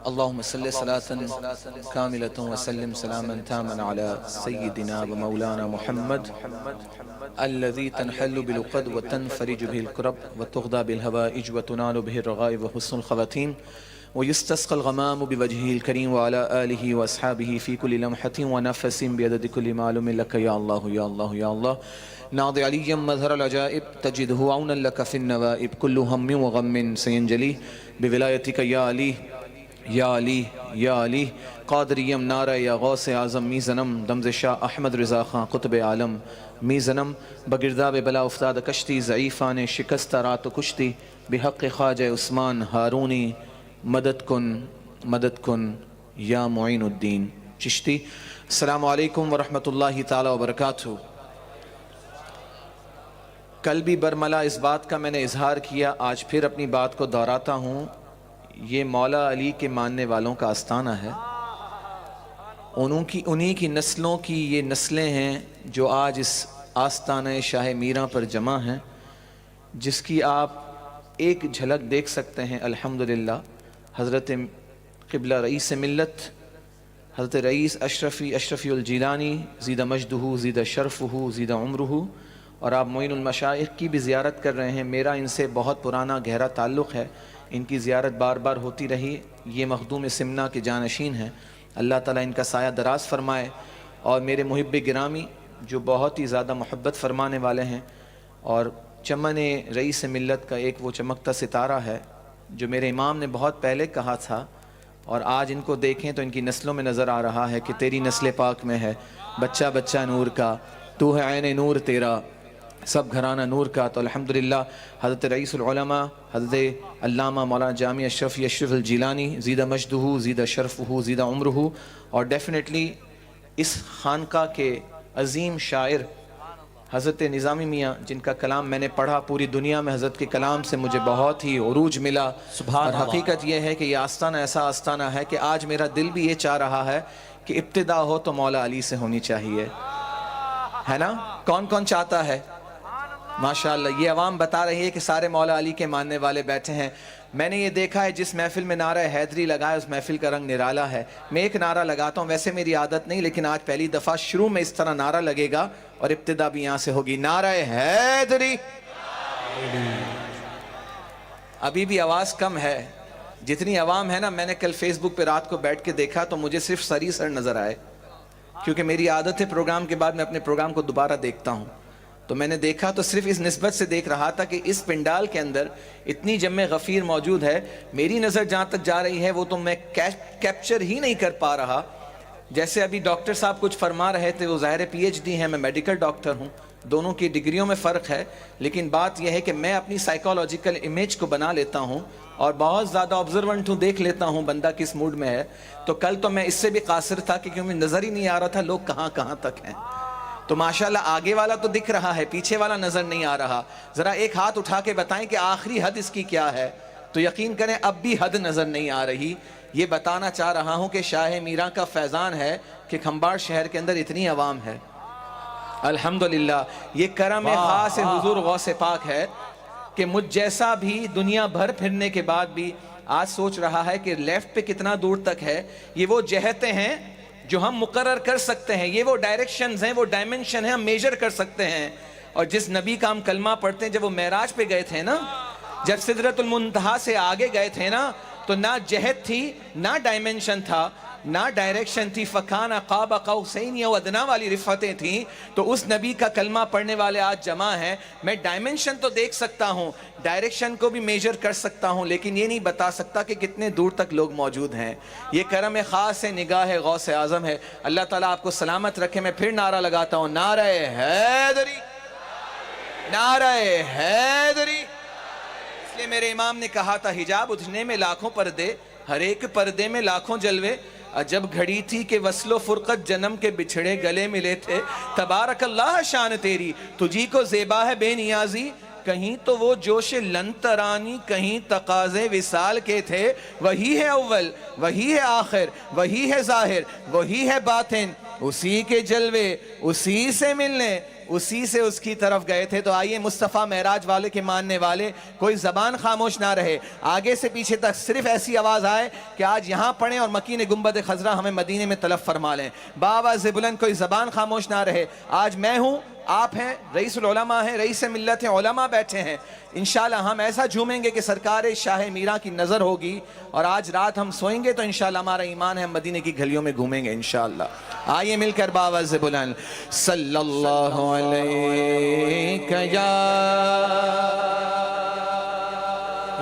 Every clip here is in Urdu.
اللهم صل صلاة كاملة وسلم سلاما تاما على سيدنا ومولانا محمد الذي تنحل بالعقد وتنفرج به الكرب وتغدى بالهوائج وتنال به الرغائب وحسن الخواتيم ويستسقى الغمام بوجهه الكريم وعلى آله وأصحابه في كل لمحة ونفس بعدد كل معلوم لك يا الله يا الله يا الله ناض عليا مظهر العجائب تجده عونا لك في النوائب كل هم وغم سينجلي بولايتك يا علي یا علی یا علی قادریم نعرہ یا غوث اعظم می زنم دمز شاہ احمد رضا خان قطب عالم می زنم بگرداب بلا افتاد کشتی ضعیفان شکست رات و کشتی بحق خواجہ عثمان ہارونی مدد کن یا معین الدین چشتی۔ السلام علیکم ورحمۃ اللہ تعالی وبرکاتہ۔ کل بھی برملا اس بات کا میں نے اظہار کیا، آج پھر اپنی بات کو دہراتا ہوں، یہ مولا علی کے ماننے والوں کا آستانہ ہے، انہی کی نسلوں کی یہ نسلیں ہیں جو آج اس آستانہ شاہ میراں پر جمع ہیں، جس کی آپ ایک جھلک دیکھ سکتے ہیں الحمدللہ۔ حضرت قبلہ رئیس ملت حضرت رئیس اشرفی الجیلانی زیدہ مجدہ زیدہ شرفہ زیدہ عمرہ، اور آپ معین المشائخ کی بھی زیارت کر رہے ہیں۔ میرا ان سے بہت پرانا گہرا تعلق ہے، ان کی زیارت بار بار ہوتی رہی۔ یہ مخدوم سمنا کے جانشین ہیں، اللہ تعالیٰ ان کا سایہ دراز فرمائے۔ اور میرے محب گرامی جو بہت ہی زیادہ محبت فرمانے والے ہیں، اور چمن رئیس ملت کا ایک وہ چمکتا ستارہ ہے جو میرے امام نے بہت پہلے کہا تھا، اور آج ان کو دیکھیں تو ان کی نسلوں میں نظر آ رہا ہے کہ تیری نسل پاک میں ہے بچہ بچہ نور کا، تو ہے عین نور تیرا سب گھرانہ نور کا۔ تو الحمدللہ حضرت رئیس العلماء حضرت علامہ مولانا جامع اشرف الجیلانی زیدہ مجدہ زیدہ شرفہ زیدہ عمرہ، اور ڈیفینیٹلی اس خانقاہ کے عظیم شاعر حضرت نظامی میاں، جن کا کلام میں نے پڑھا، پوری دنیا میں حضرت کے کلام سے مجھے بہت ہی عروج ملا۔ اور حقیقت یہ ہے کہ یہ آستانہ ایسا آستانہ ہے کہ آج میرا دل بھی یہ چاہ رہا ہے کہ ابتدا ہو تو مولا علی سے ہونی چاہیے، ہے نا؟ کون کون چاہتا ہے؟ ماشاءاللہ یہ عوام بتا رہی ہے کہ سارے مولا علی کے ماننے والے بیٹھے ہیں۔ میں نے یہ دیکھا ہے جس محفل میں نعرہ حیدری لگا ہے اس محفل کا رنگ نرالا ہے۔ میں ایک نعرہ لگاتا ہوں، ویسے میری عادت نہیں، لیکن آج پہلی دفعہ شروع میں اس طرح نعرہ لگے گا اور ابتدا بھی یہاں سے ہوگی، نعرہ حیدری۔ ابھی بھی آواز کم ہے، جتنی عوام ہے نا، میں نے کل فیس بک پہ رات کو بیٹھ کے دیکھا تو مجھے صرف سری سر نظر آئے، کیونکہ میری عادت ہے پروگرام کے بعد میں اپنے پروگرام کو دوبارہ دیکھتا ہوں۔ تو میں نے دیکھا تو صرف اس نسبت سے دیکھ رہا تھا کہ اس پنڈال کے اندر اتنی جمع غفیر موجود ہے، میری نظر جہاں تک جا رہی ہے وہ تو میں کیپچر ہی نہیں کر پا رہا۔ جیسے ابھی ڈاکٹر صاحب کچھ فرما رہے تھے، وہ ظاہر پی ایچ ڈی ہیں، میں میڈیکل ڈاکٹر ہوں، دونوں کی ڈگریوں میں فرق ہے، لیکن بات یہ ہے کہ میں اپنی سائیکالوجیکل امیج کو بنا لیتا ہوں اور بہت زیادہ آبزرونٹ ہوں، دیکھ لیتا ہوں بندہ کس موڈ میں ہے۔ تو کل تو میں اس سے بھی قاصر تھا کہ کیونکہ نظر ہی نہیں آ رہا تھا لوگ کہاں کہاں تک ہیں۔ تو ماشاءاللہ آگے والا تو دکھ رہا ہے، پیچھے والا نظر نہیں آ رہا۔ ذرا ایک ہاتھ اٹھا کے بتائیں کہ آخری حد اس کی کیا ہے؟ تو یقین کریں اب بھی حد نظر نہیں آ رہی۔ یہ بتانا چاہ رہا ہوں کہ شاہ میراں کا فیضان ہے کہ کھمباڑ شہر کے اندر اتنی عوام ہے، الحمدللہ۔ یہ کرم خاص حضور غوث پاک ہے کہ مجھ جیسا بھی دنیا بھر پھرنے کے بعد بھی آج سوچ رہا ہے کہ لیفٹ پہ کتنا دور تک ہے۔ یہ وہ جہتیں ہیں جو ہم مقرر کر سکتے ہیں، یہ وہ ڈائریکشنز ہیں، وہ ڈائمنشن ہیں، ہم میجر کر سکتے ہیں۔ اور جس نبی کا ہم کلمہ پڑھتے ہیں، جب وہ معراج پہ گئے تھے نا، جب سدرۃ المنتہا سے آگے گئے تھے نا، تو نہ جہت تھی، نہ ڈائمنشن تھا، نہ ڈائریکشن تھی، فکان قاب قوسین او ادنا والی رفتیں تھیں۔ تو اس نبی کا کلمہ پڑھنے والے آج جمع ہیں۔ میں ڈائمنشن تو دیکھ سکتا ہوں، ڈائریکشن کو بھی میجر کر سکتا ہوں، لیکن یہ نہیں بتا سکتا کہ کتنے دور تک لوگ موجود ہیں۔ یہ کرم خاص ہے، نگاہ غوث اعظم ہے۔ اللہ تعالیٰ آپ کو سلامت رکھے۔ میں پھر نعرہ لگاتا ہوں، نعرہ حیدری، نعرہ حیدری۔ اس لیے میرے امام نے کہا تھا، حجاب اٹھنے میں لاکھوں پردے، ہر ایک پردے میں لاکھوں جلوے، عجب گھڑی تھی کہ وصل و فرقت جنم کے بچھڑے گلے ملے تھے، تبارک اللہ شان تیری، تجھی کو زیبا ہے بے نیازی، کہیں تو وہ جوش لن ترانی، کہیں تقاضے وصال کے تھے، وہی ہے اول، وہی ہے آخر، وہی ہے ظاہر، وہی ہے باطن، اسی کے جلوے اسی سے ملنے، اسی سے اس کی طرف گئے تھے. تو آئیے مصطفیٰ معراج والے کے ماننے والے کوئی زبان خاموش نہ رہے, آگے سے پیچھے تک صرف ایسی آواز آئے کہ آج یہاں پڑھیں اور مکین گنبد خضرا ہمیں مدینے میں طلب فرما لیں. بآواز بلند کوئی زبان خاموش نہ رہے. آج میں ہوں, آپ ہیں, رئیس العلماء ہیں, رئیس ملت ہیں, علماء بیٹھے ہیں. انشاءاللہ ہم ایسا جھومیں گے کہ سرکار شاہ میرا کی نظر ہوگی, اور آج رات ہم سوئیں گے تو انشاءاللہ ہمارا ایمان ہے ہم مدینے کی گلیوں میں گھومیں گے انشاءاللہ. آئیے مل کر بآواز بلند صلی اللہ علیہ یا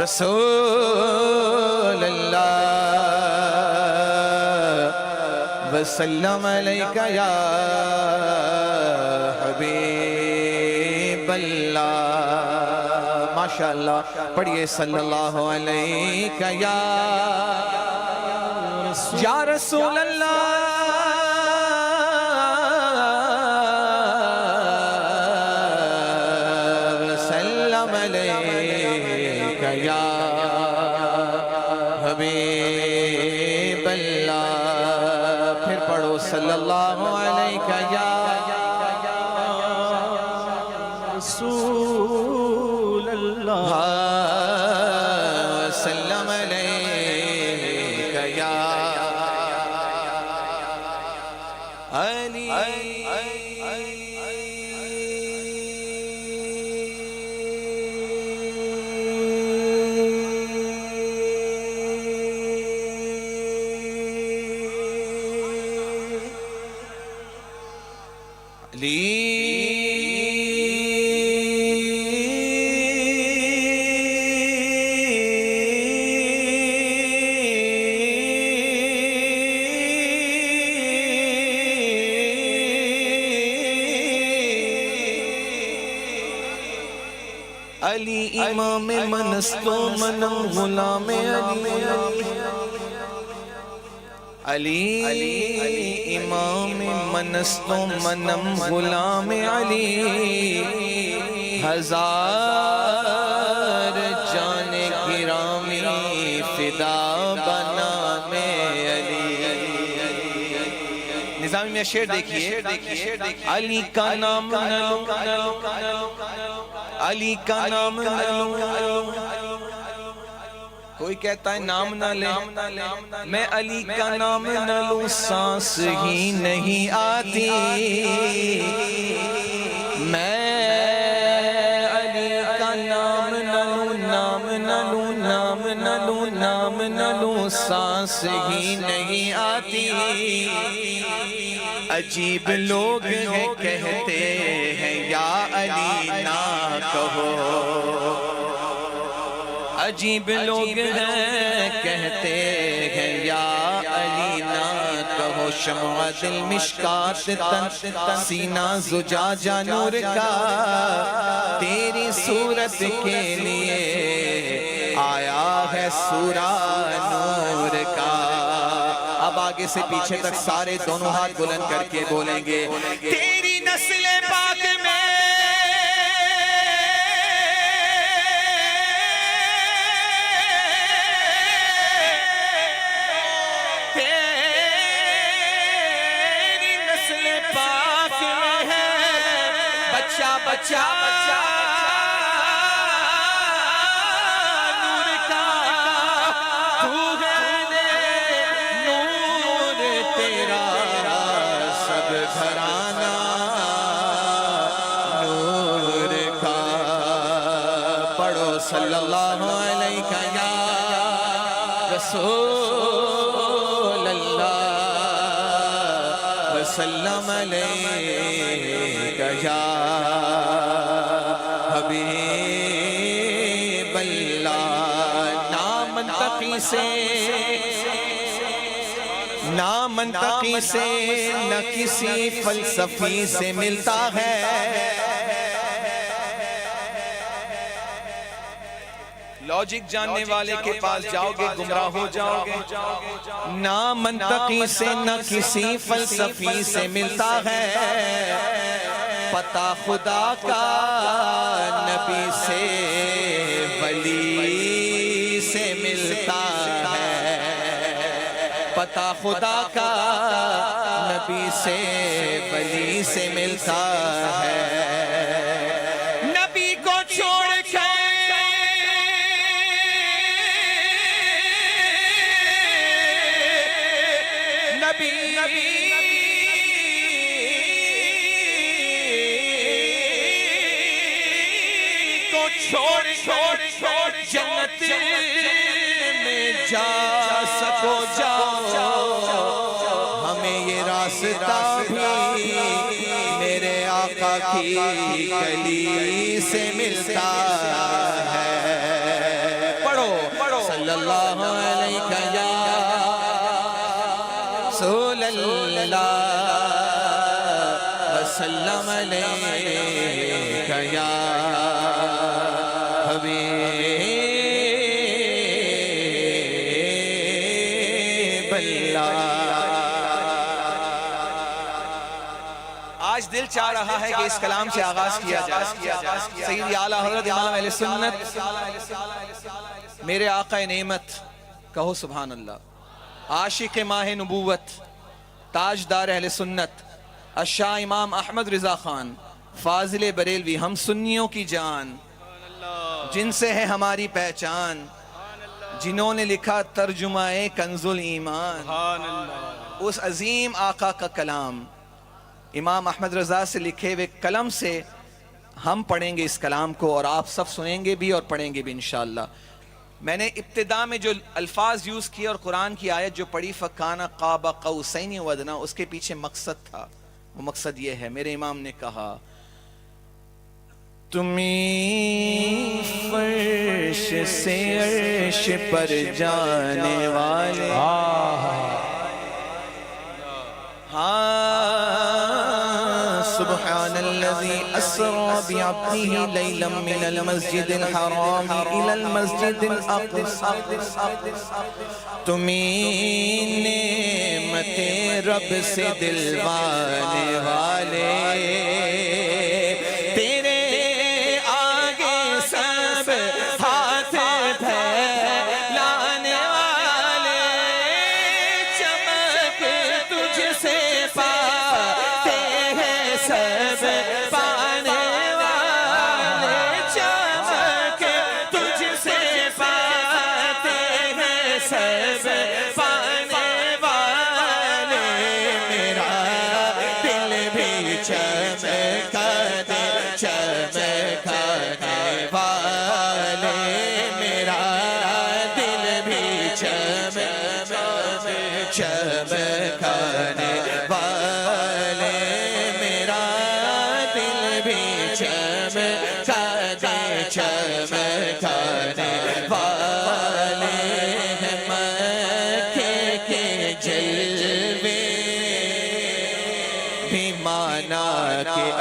رسول اللہ وسلم علیک یا حبیب اللہ. ماشاءاللہ پڑھیے صلی اللہ علیہ یا رسول اللہ وسلم علیک یا حبیب اللہ. پھر پڑھو صلی اللہ علیہ یا رسول اللہ وسلم علیک یا علی. علی امام منست و منم غلام علی امام منست و منم غلام علی. ہزار جان گرامی فدا بنام علی. نظامی میں شعر دیکھیے, علی کا نام نہ لو, علی کا نام نہ لو. کوئی کہتا ہے نام نہ لے, میں علی کا نام نہ لوں سانس ہی نہیں آتی. میں علی کا نام نہ لوں, نام نہ لوں, نام نہ لوں, نام نہ لوں سانس ہی نہیں آتی. عجیب لوگ ہیں کہتے ہیں یا علی نہ کہو, عجیب لوگ ہیں کہتے ہیں یا علی نہ کہو. شمع دل مشکات تن سینہ زجاجہ نور کا, تیری صورت کے لیے آیا ہے سورہ نور کا. اب آگے سے پیچھے تک سارے دونوں ہاتھ بلند کر کے بولیں گے تیری نسل پاک میں بچہ نور کا تو ہے نور تیرا سب گھرانہ نور کا. پڑھو صلی اللہ علیہ یا رسول اللہ وسلم علیہ یا حبیب اللہ. نہ منطقی سے نہ کسی فلسفی سے ملتا ہے. لاجک جاننے والے کے پاس جاؤ گے گمراہ ہو جاؤ گے. نہ منطقی سے نہ کسی فلسفی سے ملتا ہے, پتہ خدا کا نبی سے ولی سے ملتا ہے. پتہ خدا کا نبی سے ولی سے ملتا ہے نبی کو چھوڑ کے نبی کو چھوڑ جنت میں جا سکو جاؤ ہمیں یہ راستہ بھی میرے آقا کی گلی سے ملتا ہے پڑھو صلی اللہ علیہ یا رسول اللہ وسلم علیہ یا آج دل چاہ رہا ہے کہ اس کلام سے آغاز کیا جائے سیدی اعلیٰ حضرت امام اہل سنت میرے آقا نعمت کہو سبحان اللہ عاشق ماہ نبوت تاجدار اہل سنت الشاہ امام احمد رضا خان فاضل بریلوی ہم سنیوں کی جان جن سے ہے ہماری پہچان جنہوں نے لکھا ترجمہ کنز الایمان اس عظیم آقا کا کلام امام احمد رضا سے لکھے ہوئے کلم سے ہم پڑھیں گے اس کلام کو اور آپ سب سنیں گے بھی اور پڑھیں گے بھی انشاءاللہ میں نے ابتدا میں جو الفاظ یوز کیے اور قرآن کی آیت جو پڑھی فَكَانَ قَابَ قَوْسَيْنِ وَأَدْنَىٰ اس کے پیچھے مقصد تھا وہ مقصد یہ ہے میرے امام نے کہا تمہیں فرش سے عرش پر جانے والے سبحان الذي اسرى بعبده ليلا من المسجد الحرام الى المسجد الاقصى تمہیں نعمت رب سے دلوانے والے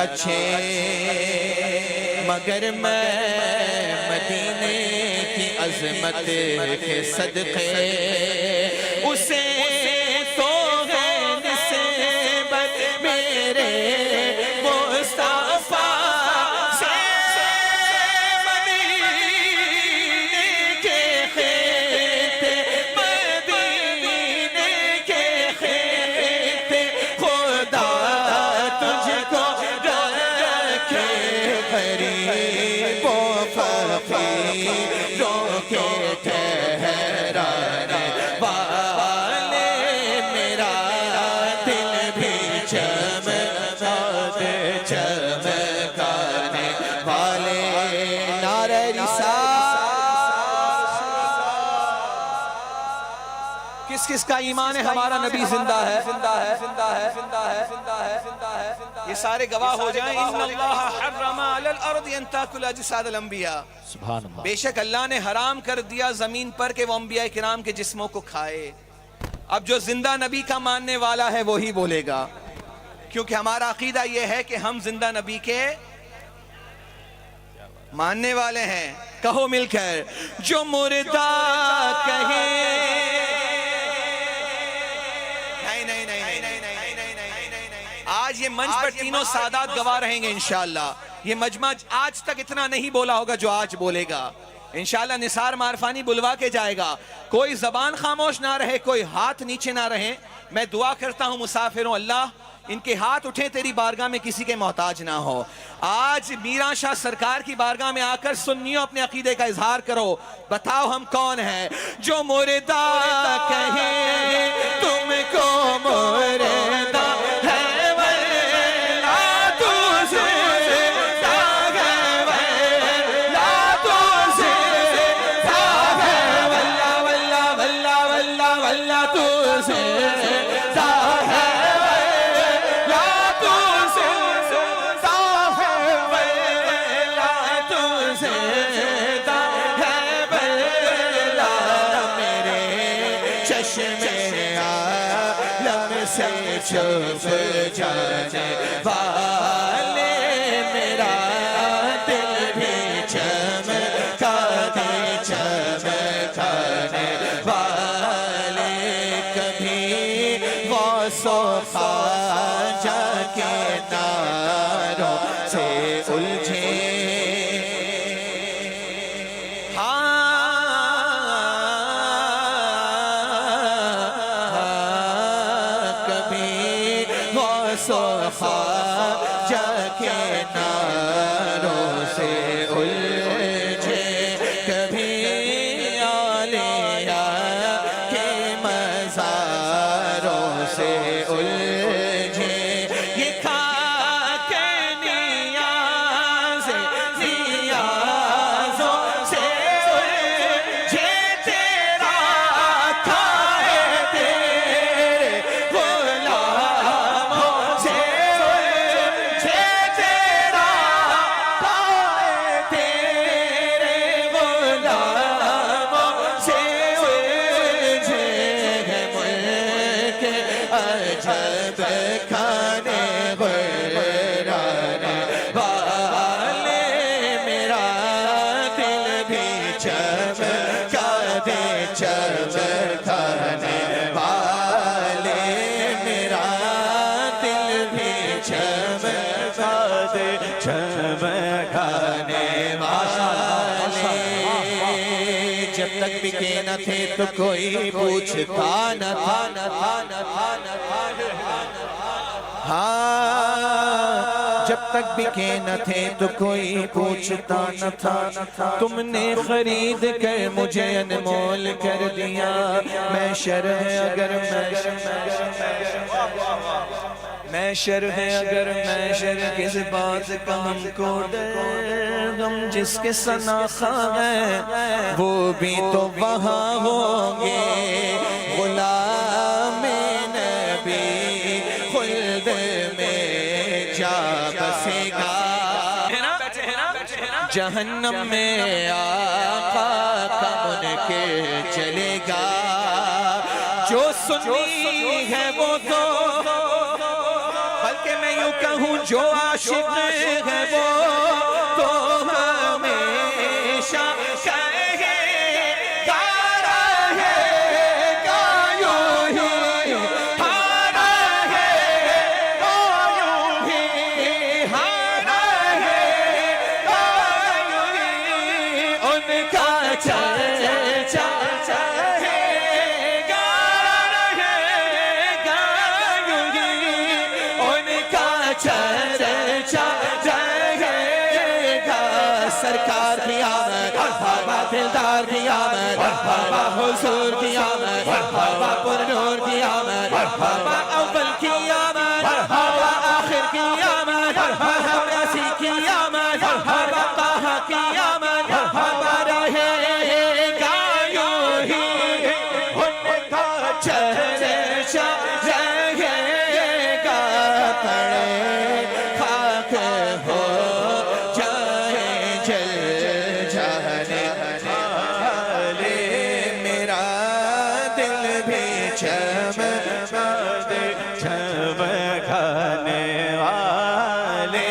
اچھے مگر میں مدینے کی عظمت کے صدقے اسے تو ہے نسبت میرے مصطفیٰ سے مدینے کے خطے مدینے کے خطے خدا تجھ کو غریب و فقیروں کے ٹھہرانے والے میرا دل بھی چمکانے والے نعرہ رسالت کس کس کا ایمان ہے ہمارا نبی زندہ ہے یہ سارے گواہ ہو جائیں ان اللہ حرم علی الارض ان تاکل اجساد الانبیاء سبحان اللہ بے شک اللہ نے حرام کر دیا زمین پر کہ وہ انبیاء کرام کے جسموں کو کھائے اب جو زندہ نبی کا ماننے والا ہے وہی بولے گا کیونکہ ہمارا عقیدہ یہ ہے کہ ہم زندہ نبی کے ماننے والے ہیں کہو مل کر جو مردہ کہے آج یہ منچ پر تینوں سادات گواہ رہیں گے انشاءاللہ یہ مجمع آج تک اتنا نہیں بولا ہوگا جو آج بولے گا انشاءاللہ نثار معرفانی بلوا کے جائے گا. کوئی زبان خاموش نہ رہے, کوئی ہاتھ نیچے نہ رہے. میں دعا کرتا ہوں مسافروں, اللہ ان کے ہاتھ اٹھیں تیری بارگاہ میں, کسی کے محتاج نہ ہو. آج میران شاہ سرکار کی بارگاہ میں آ کر سنیوں اپنے عقیدے کا اظہار کرو. بتاؤ ہم کون ہیں جو مردہ کہیں تم کو مردہ ہے, چھپ جانے والے میرا دل بھی چمکانے چمکانے والے, کبھی غوث و خواجہ کے ناروں سے الجھے. خواجہ کے ناروں سے الجھے, کبھی اولیاء کے مزاروں سے الجھے. یہ خاک نیاز نیازوں سے الجھے, تیرا کھائے تیرے غلاموں سے عجب کھانے غرانے والے میرا دل بھی چمکا دے, چمکانے والے میرا دل بھی چمکا دے, چمکانے والے. جب تک بکے نہ تھے تو کوئی پوچھتا نہ تھا, ہاں جب تک بکے نہ تھے تو کوئی پوچھتا نہ تھا. تم نے خرید کر مجھے انمول کر دیا. میں شر ہے اگر میں شر ہے اگر میں شر کس بات کا ہم کو دے, غم جس کے سناخا ہے وہ بھی تو وہاں ہوں گے. غلام نبی خلد میں جا بسے گا, جہنم میں آقا کا منکر چلے گا. جو سنی ہے وہ تو, بلکہ میں یوں کہوں جو عاشق ہے وہ تو ہمیشہ کہے گا رہے گا یوں ہی, ہارا ہے گا یوں ہی, ہارا ہے گا یوں ہی. ان کا چرچا رہے گا یوں ہی, ان کا چرچا رہے گا. سرکار کی آمد, بابا دلدار کی آمد, بابا حضور کی آمد, بابا پرنور کی آمد, بابا اول کی آمد, بابا آخر کی آمد, بابا نسی کی آمد, بابا طه کی آمد, بابا رہے گا یوں ہی, ان کا چرچا رہے گا. پڑے خاک ہو جائے جل جانے والے میرا دل بھی چمکا دے, چمکانے والے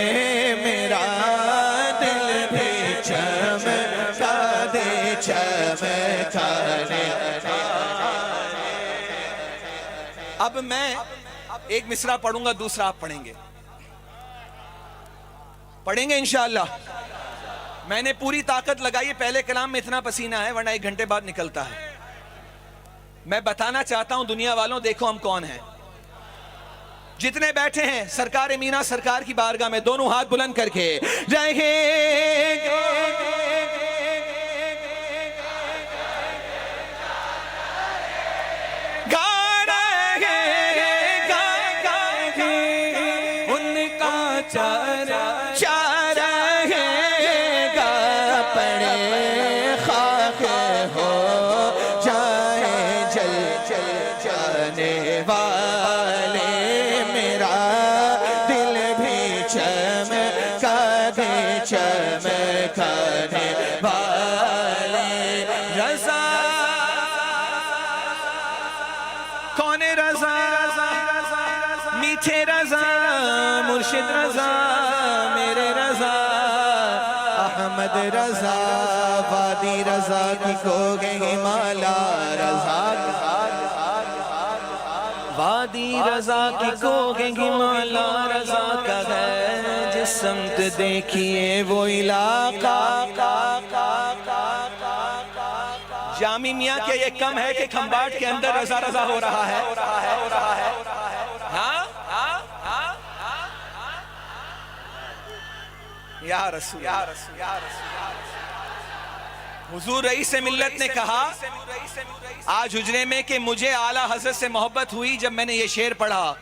میرا دل بھی چمکا دے, چمکانے. اب میں ایک مصرع پڑھوں گا, دوسرا آپ پڑھیں گے, پڑھیں گے انشاءاللہ. میں نے پوری طاقت لگائی ہے، پہلے کلام میں اتنا پسینہ ہے ورنہ 1 گھنٹے بعد نکلتا ہے. میں بتانا چاہتا ہوں دنیا والوں، دیکھو ہم کون ہیں. جتنے بیٹھے ہیں سرکار مینا سرکار کی بارگاہ میں دونوں ہاتھ بلند کر کے ان کا چارہ میٹھے رضا مرشد رضا میرے رضا احمد رضا وادی رضا کی کوہ ہمالا رضا وادی رضا کی کوہ ہمالا رضا کا ہے جس سمت دیکھیے وہ علاقہ. جامی میاں کیا یہ کم ہے کہ کھمباٹ کے اندر رضا رضا ہو رہا ہے؟ یا رسول حضور رئیس ملت نے کہا آج حجرے میں کہ مجھے اعلیٰ حضرت سے محبت ہوئی جب میں نے یہ شعر پڑھا.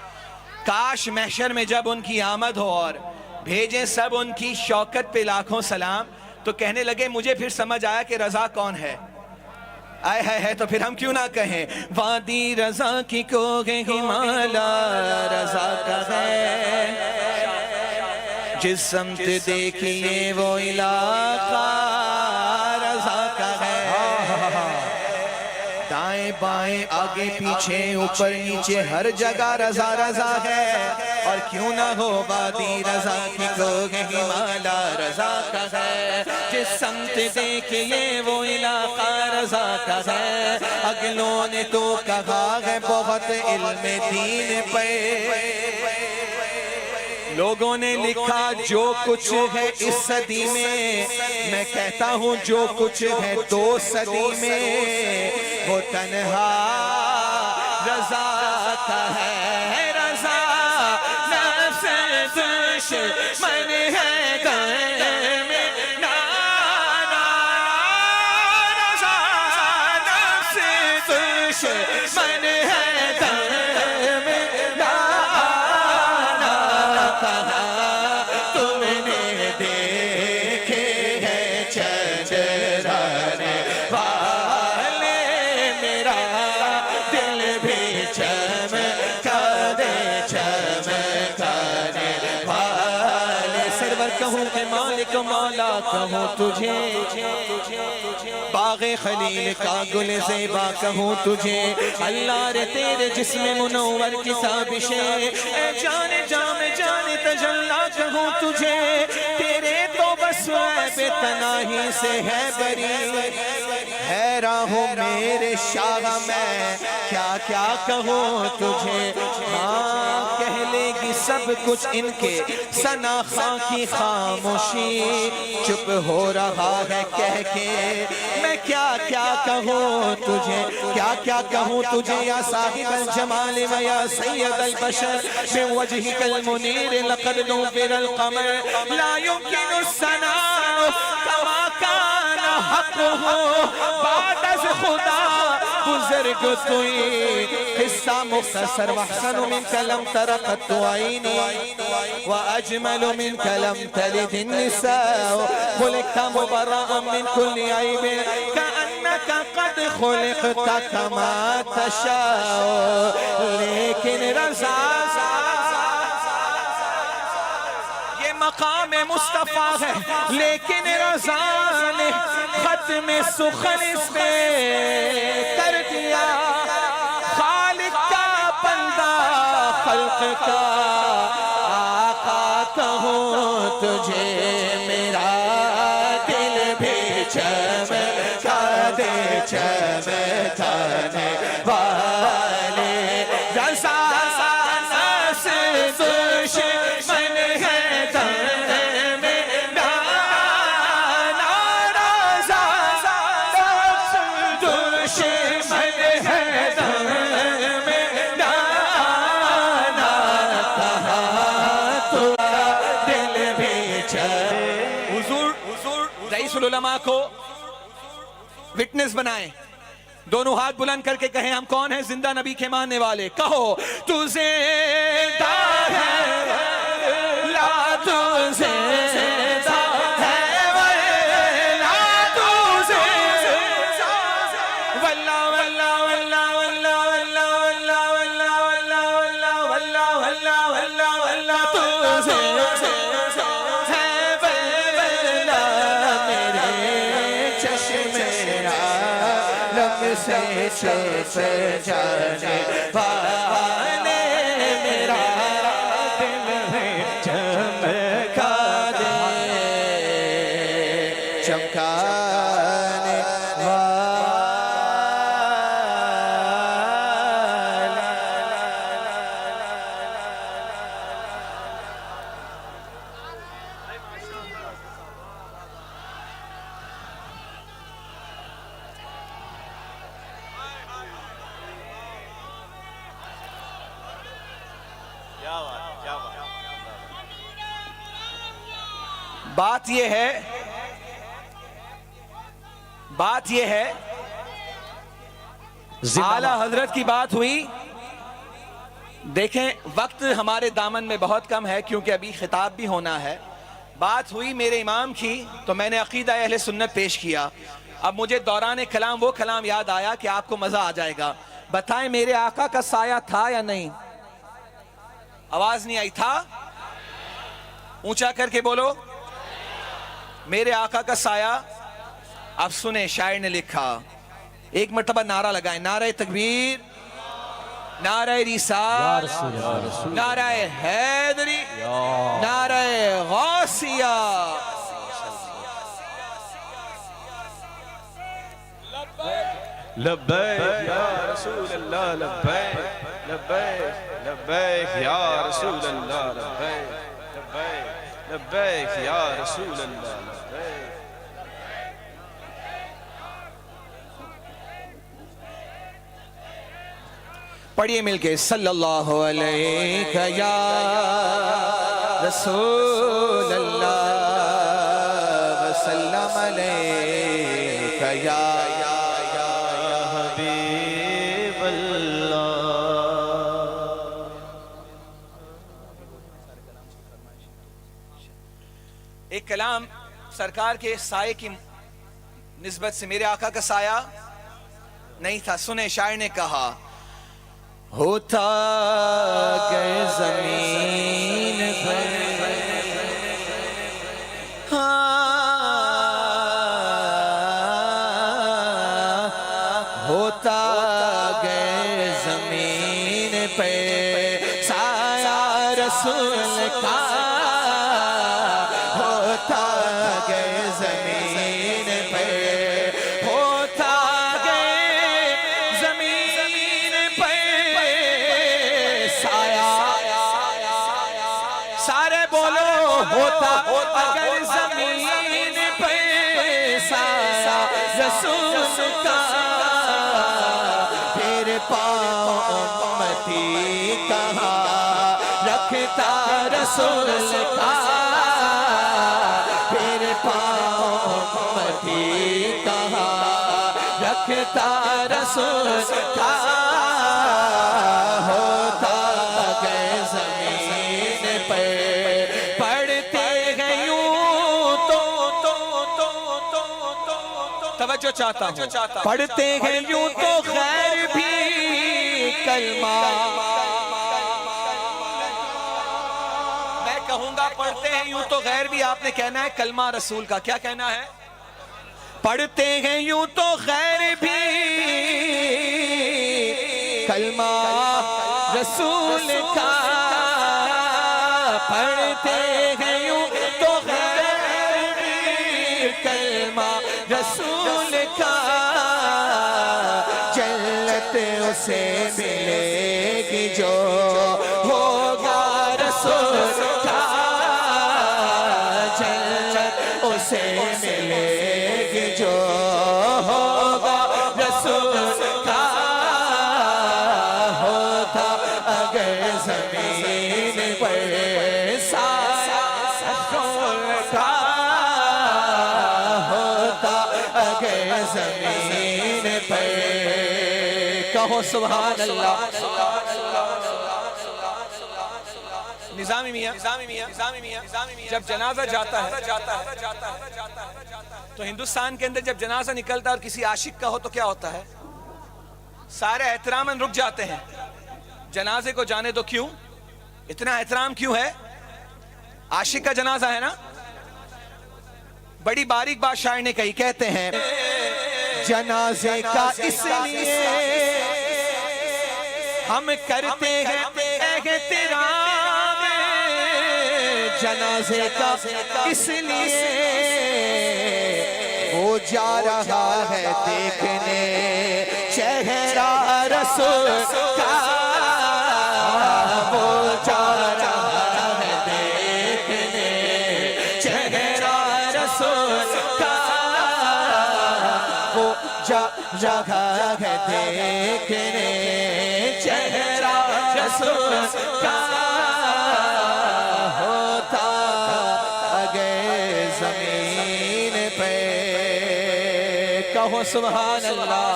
کاش محشر میں جب ان کی آمد ہو اور بھیجیں سب ان کی شوکت پہ لاکھوں سلام. تو کہنے لگے مجھے پھر سمجھ آیا کہ رضا کون ہے. آئے ہے تو پھر ہم کیوں نہ کہیں وادی رضا کی کوہ ہمالا رضا کا ہے جس سمت دیکھیے وہ علاقہ رضا کا ہے. دائیں بائیں آگے پیچھے اوپر نیچے ہر جگہ رضا رضا ہے. اور کیوں نہ ہو وادی رضا کی کوہ ہمالا رضا کا ہے جس سمت دیکھیے وہ علاقہ رضا کا ہے. اگلوں نے تو کہا ہے بہت علم دین پہ، لوگوں نے لکھا جو کچھ ہے اس صدی میں کہتا ہوں جو کچھ ہے 2 صدی میں وہ تنہا رضا کا ہے. رضا نفس دشمن ہے گھر میں رضا نفس دشمن ہے گھر میں تم نے دیکھے ہیں چندرانے والے میرا دل بھی چمکا دے چمکانے والے. سرور کہوں کہ مالک مولا کہوں تجھے، باغ خلیل کا گل زیبا کہوں تجھے. اللہ رے تیرے جسم منور کی تابشیں اے جان جام جان تجلا کہوں تجھے. تیرے تو بس عیب تناہی سے ہے بری، حیران ہوں میرے شاہ میں کیا کیا کہوں تجھے. ہاں کہہ لے گی سب کچھ ان کے ثنا خاں کی خاموشی، چپ ہو رہا ہے کہہ کے میں کیا کیا کہوں تجھے، کیا کیا کہوں تجھے. یا صاحب الجمال و یا سید البشر من وجهك المنیر لقد نور القمر لا يمكن الثناء كما كان حقه بعد از خدا. بزرگ توئی قصہ مختصر واحسن منك لم تر قط عینی واجمل منك لم تلد النساء خلقت مبرأ من كل عیب كأنك قد خلقت كما تشاء. لیکن رضا یہ مقام مصطفیٰ ہے، لیکن رضا نے ختم سخن اس پہ کر دیا. خالق کا بندہ خلق کا آقا کہوں تجھے، میرا دل بھی چمکا دے چمکانے والے. رضا نفس دشمن ہے گھر میں غوث العلماء کو وٹنس بنائیں. دونوں ہاتھ بلند کر کے کہیں ہم کون ہیں؟ زندہ نبی کے ماننے والے. کہو تو زندہ ہے لا تو زندہ ہے ولا تو زندہ واللہ واللہ واللہ واللہ واللہ واللہ واللہ واللہ واللہ واللہ واللہ واللہ تو زندہ سے چھپ جانے والے میرا دل چمکا دے چمکانے بات یہ ہے اعلیٰ حضرت کی بات ہوئی. دیکھیں وقت ہمارے دامن میں بہت کم ہے کیونکہ ابھی خطاب بھی ہونا ہے. بات ہوئی میرے امام کی تو میں نے عقیدہ اہل سنت پیش کیا. اب مجھے دوران کلام وہ کلام یاد آیا کہ آپ کو مزہ آ جائے گا. بتائیں میرے آقا کا سایہ تھا یا نہیں؟ آواز نہیں آئی. تھا؟ اونچا کر کے بولو. میرے آقا کا سایہ. اب سنیں شاعر نے لکھا. ایک مرتبہ نعرہ لگائیں. نعرہ تکبیر، نعرہ رسالہ، نعرہ حیدری، نعرہ غوثیہ. لبیک یا رسول اللہ لبیک لبیک لبیک یا رسول اللہ لبیک لبیک لبیک یا رسول اللہ لبیک. پڑھیے مل کے صلی اللہ علیہ یا رسول اللہ وسلم علیہ یا حبیب اللہ. ایک کلام سرکار کے سائے کی نسبت سے. میرے آقا کا سایہ نہیں تھا. سنیں شاعر نے کہا ہوتا کہ زمین پر ہوتا کہ زمین پہ سایہ رسول کا ہوتا کہ زمین پہ ہوتا کہ زمین پہ سایہ. سارے بولو ہوتا اگر زمین پہ سایہ رسول کا پھر پاؤں امتی کہاں رکھتا رسول کا پھر پاؤں امتی کہاں رکھتا رسول کا ہوتا کہ زمین پہ پڑھتے ہیں یوں تو توجہ چاہتا ہوں پڑھتے ہیں یوں تو خیر بھی کلمہ. میں کہوں گا پڑھتے ہیں یوں تو غیر بھی. آپ نے کہنا ہے کلمہ رسول کا. کیا کہنا ہے؟ پڑھتے ہیں یوں تو غیر بھی کلمہ رسول کا. پڑھتے ہیں یوں تو غیر بھی کلمہ رسول کا. جنت اسے ملے گی جو ہوگا رسول کا. جنت اسے ملے گی جو ہوگا رسول کا. ہوتا اگر زمین پر سایہ رسول کا زمین پر کہو سبحان اللہ. نظامی میاں جب جنازہ جاتا ہے تو ہندوستان کے اندر جب جنازہ نکلتا ہے اور کسی عاشق کا ہو تو کیا ہوتا ہے؟ سارے احترام رک جاتے ہیں. جنازے کو جانے دو. کیوں اتنا احترام کیوں ہے؟ عاشق کا جنازہ ہے نا. بڑی باریک بات شاعر نے کہی. کہتے ہیں جنازے کا اس لیے ہم کرتے ہیں احترام، جنازے کا اس لیے وہ جا رہا ہے دیکھنے چہرہ رسول کا، وہ جا رہا ہے دیکھنے چہرہ رسول کا، وہ جا رہا ہے دیکھنے چہرہ رسول کا. ہوتا اگر زمین پہ کہو سبحان اللہ.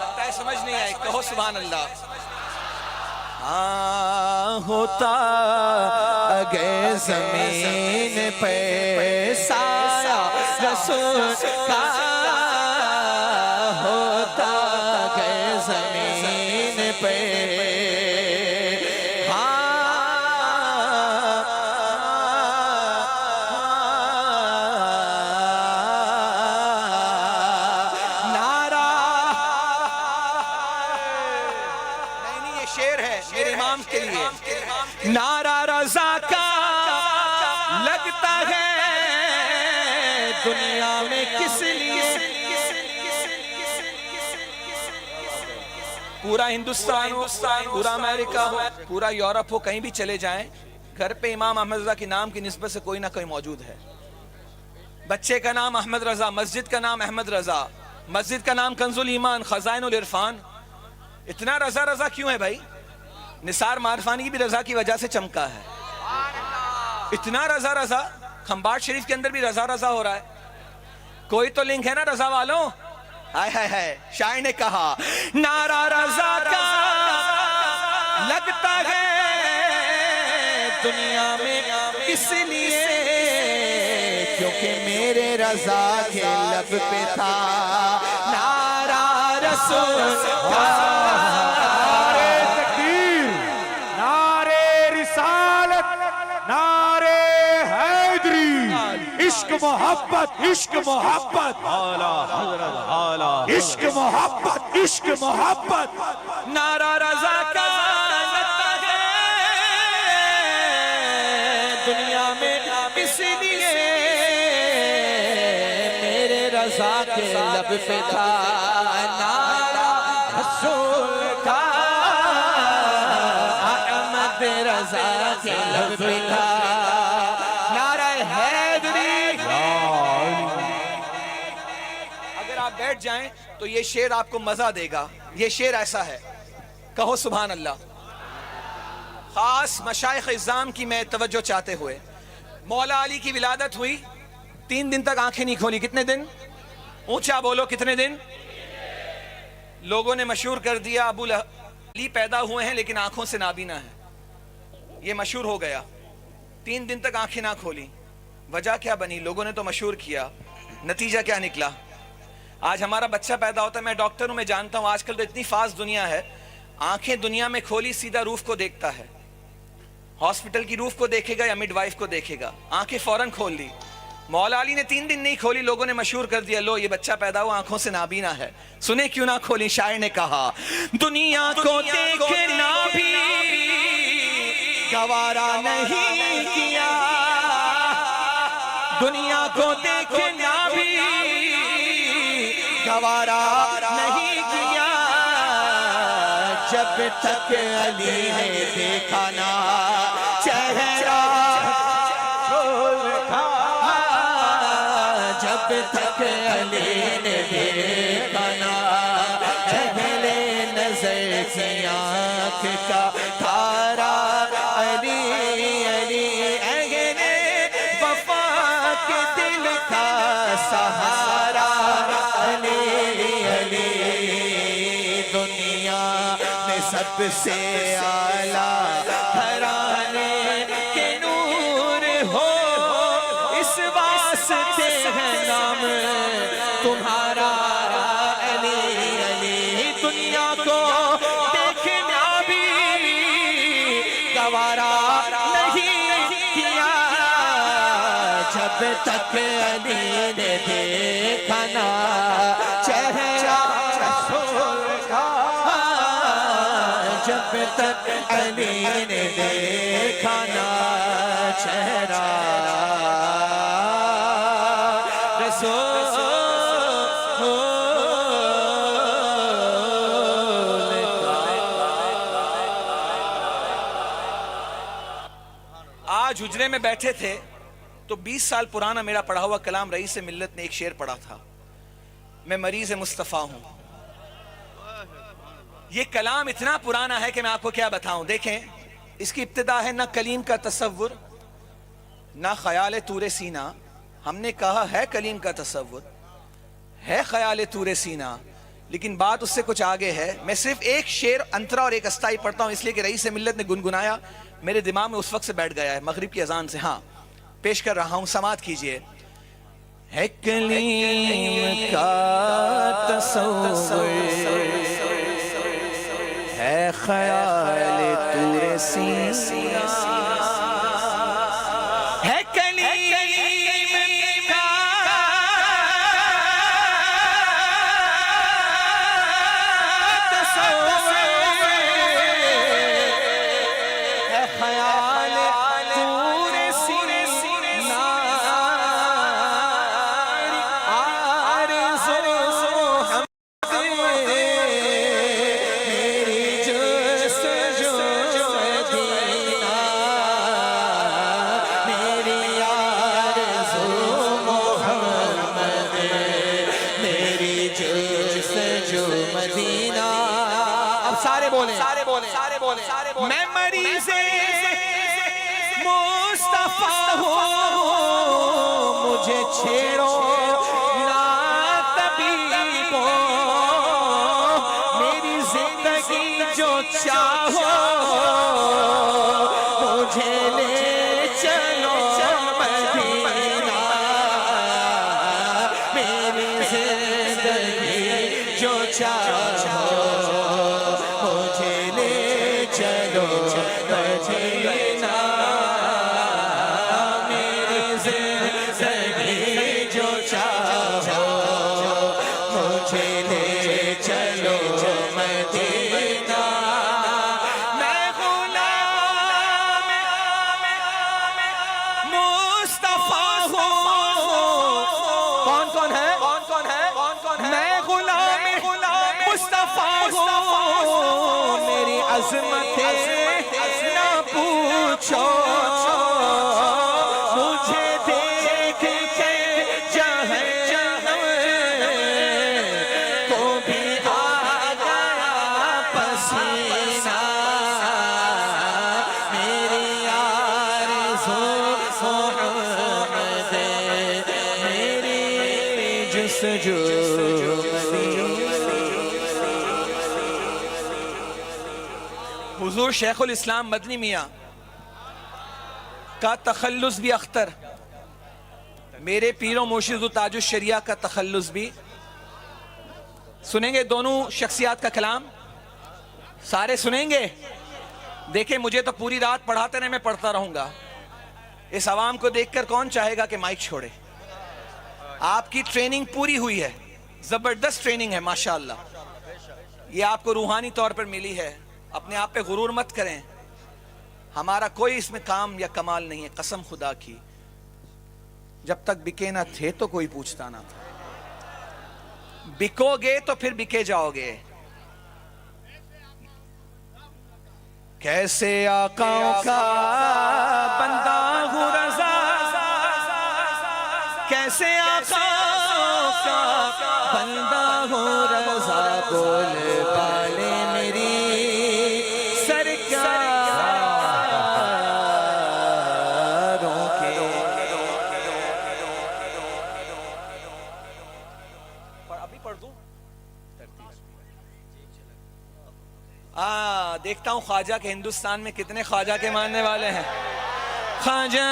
لگتا ہے سمجھ نہیں آئی. کہو سبحان اللہ. ہوتا اگر زمین پہ سایہ رسول کا، ہوتا اگر زمین پہ نعرہ رضا کا لگتا ہے دنیا میں کس لیے. پورا ہندوستان ہو، پورا امریکہ ہو، پورا یورپ ہو، کہیں بھی چلے جائیں، گھر پہ امام احمد رضا کی نام کی نسبت سے کوئی نہ کوئی موجود ہے. بچے کا نام احمد رضا، مسجد کا نام احمد رضا، مسجد کا نام کنز الایمان، خزائن العرفان. اتنا رضا رضا کیوں ہے بھائی؟ نثار معرفانی بھی رضا کی وجہ سے چمکا ہے. اتنا رضا رضا. کھمباٹ شریف کے اندر بھی رضا رضا ہو رہا ہے. کوئی تو لنک ہے نا رضا والوں. ہائے ہائے ہائے. شاعر نے کہا نعرہ رضا کا لگتا ہے دنیا میں اس لیے کیونکہ میرے رضا کے لب پہ تھا نعرہ رسول کا. عشق محبت عشق محبت عشق محبت عشق محبت. نعرہ رضا کا لگتا ہے دنیا میں اس لیے میرے رضا کے لب پہ تھا نعرہ رسول کا. احمد رضا کے لب پہ تھا نعرہ حیدری. اگر آپ بیٹھ جائیں تو یہ شعر آپ کو مزہ دے گا. یہ شعر ایسا ہے. کہو سبحان اللہ. خاص مشائخ اعظام کی میں توجہ چاہتے ہوئے، مولا علی کی ولادت ہوئی، 3 دن تک آنکھیں نہیں کھولی. کتنے دن؟ اونچا بولو کتنے دن؟ لوگوں نے مشہور کر دیا ابو علی پیدا ہوئے ہیں لیکن آنکھوں سے نابینا ہے. یہ مشہور ہو گیا. 3 دن تک آنکھیں نہ کھولی. وجہ کیا بنی؟ لوگوں نے تو مشہور کیا. نتیجہ کیا نکلا؟ آج ہمارا بچہ پیدا ہوتا ہے، میں ڈاکٹر ہوں، میں جانتا ہوں آج کل تو اتنی فاسٹ دنیا ہے، آنکھیں دنیا میں کھولی سیدھا روف کو دیکھتا ہے. ہاسپٹل کی روف کو دیکھے گا یا مڈ وائف کو دیکھے گا. آنکھیں فوراً کھول لی. مولا علی نے 3 دن نہیں کھولی، لوگوں نے مشہور کر دیا لو یہ بچہ پیدا ہوا آنکھوں سے نابینا ہے. سنیں کیوں نہ کھولی؟ شاعر نے کہا دنیا کو دیکھنا بھی گوارا نہیں کیا، دنیا کو دیکھنا بھی گوارا نہیں کیا، جب تک علی نے دیکھا نا چہرہ جب تک علی نے دیکھا نا اہل نظر کی آنکھ کا تارا علی علی اہل وفا کے دل کا سب سے اعلیٰ گھرانے کے نور ہو، اس واسطے ہے نام تمہارا علی علی۔ دنیا کو دیکھنا بھی گوارا نہیں کیا جب تک علی نے دیکھا نا چہرہ رسول کا، جب تک علی نے دیکھا نا چہرہ رسول کا۔ آج حجرے میں بیٹھے تھے تو 20 سال پرانا میرا پڑھا ہوا کلام رئیس ملت نے ایک شعر پڑھا تھا، میں مریض مصطفیٰ ہوں۔ یہ کلام اتنا پرانا ہے کہ میں آپ کو کیا بتاؤں۔ دیکھیں اس کی ابتدا ہے، نہ کلیم کا تصور نہ خیال طور سینہ۔ ہم نے کہا ہے کلیم کا تصور، ہے خیال طور سینہ، لیکن بات اس سے کچھ آگے ہے۔ میں صرف ایک شعر انترا اور ایک استائی پڑھتا ہوں، اس لیے کہ رئیس ملت نے گنگنایا، میرے دماغ میں اس وقت سے بیٹھ گیا ہے، مغرب کی اذان سے۔ ہاں پیش کر رہا ہوں، سماعت کیجئے۔ ہے کلیم کا تصور، ہے خیال طور سینہ، ہے کلیم کا تصور، ہے خیال طور سینہ، میں مریض مصطفیٰ ہوں، مجھے چھیڑو نا طبیبو، میری زندگی جو چاہو مجھے لے چلو مدینہ، میری زندگی جو چاہو مجھے لے چلو مدینہ، میری زندگی جو چاہو مجھے لے چلو مدینہ۔ میں غلام مصطفیٰ ہوں، کون کون ہے؟ میں غلام مصطفیٰ ہوں، میری عظمتیں نہ پوچھو، مجھے دیکھ کے جہنم کو بھی آ گیا پسینہ، میری آرزو محمد، میری جستجو حضور شیخ الاسلام مدنی میاں کا تخلص بھی اختر، میرے پیر و مرشد و تاج الشریعہ کا تخلص بھی۔ سنیں گے دونوں شخصیات کا کلام؟ سارے سنیں گے؟ دیکھیں مجھے تو پوری رات پڑھاتے رہے، میں پڑھتا رہوں گا۔ اس عوام کو دیکھ کر کون چاہے گا کہ مائک چھوڑے؟ آپ کی ٹریننگ پوری ہوئی ہے، زبردست ٹریننگ ہے ماشاءاللہ، یہ آپ کو روحانی طور پر ملی ہے۔ اپنے آپ پہ غرور مت کریں، ہمارا کوئی اس میں کام یا کمال نہیں ہے، قسم خدا کی۔ جب تک بکے نہ تھے تو کوئی پوچھتا نہ تھا، بکو گے تو پھر بکے جاؤ گے۔ کیسے آقاؤں کا بندہ ہوں رضا، کیسے آقاؤں کا بندہ ہوں رضا، بول بالے میری سرکاروں کے۔ ابھی پڑھ دوں؟ دیکھتا ہوں خواجہ کے ہندوستان میں کتنے خواجہ کے ماننے والے ہیں. خواجہ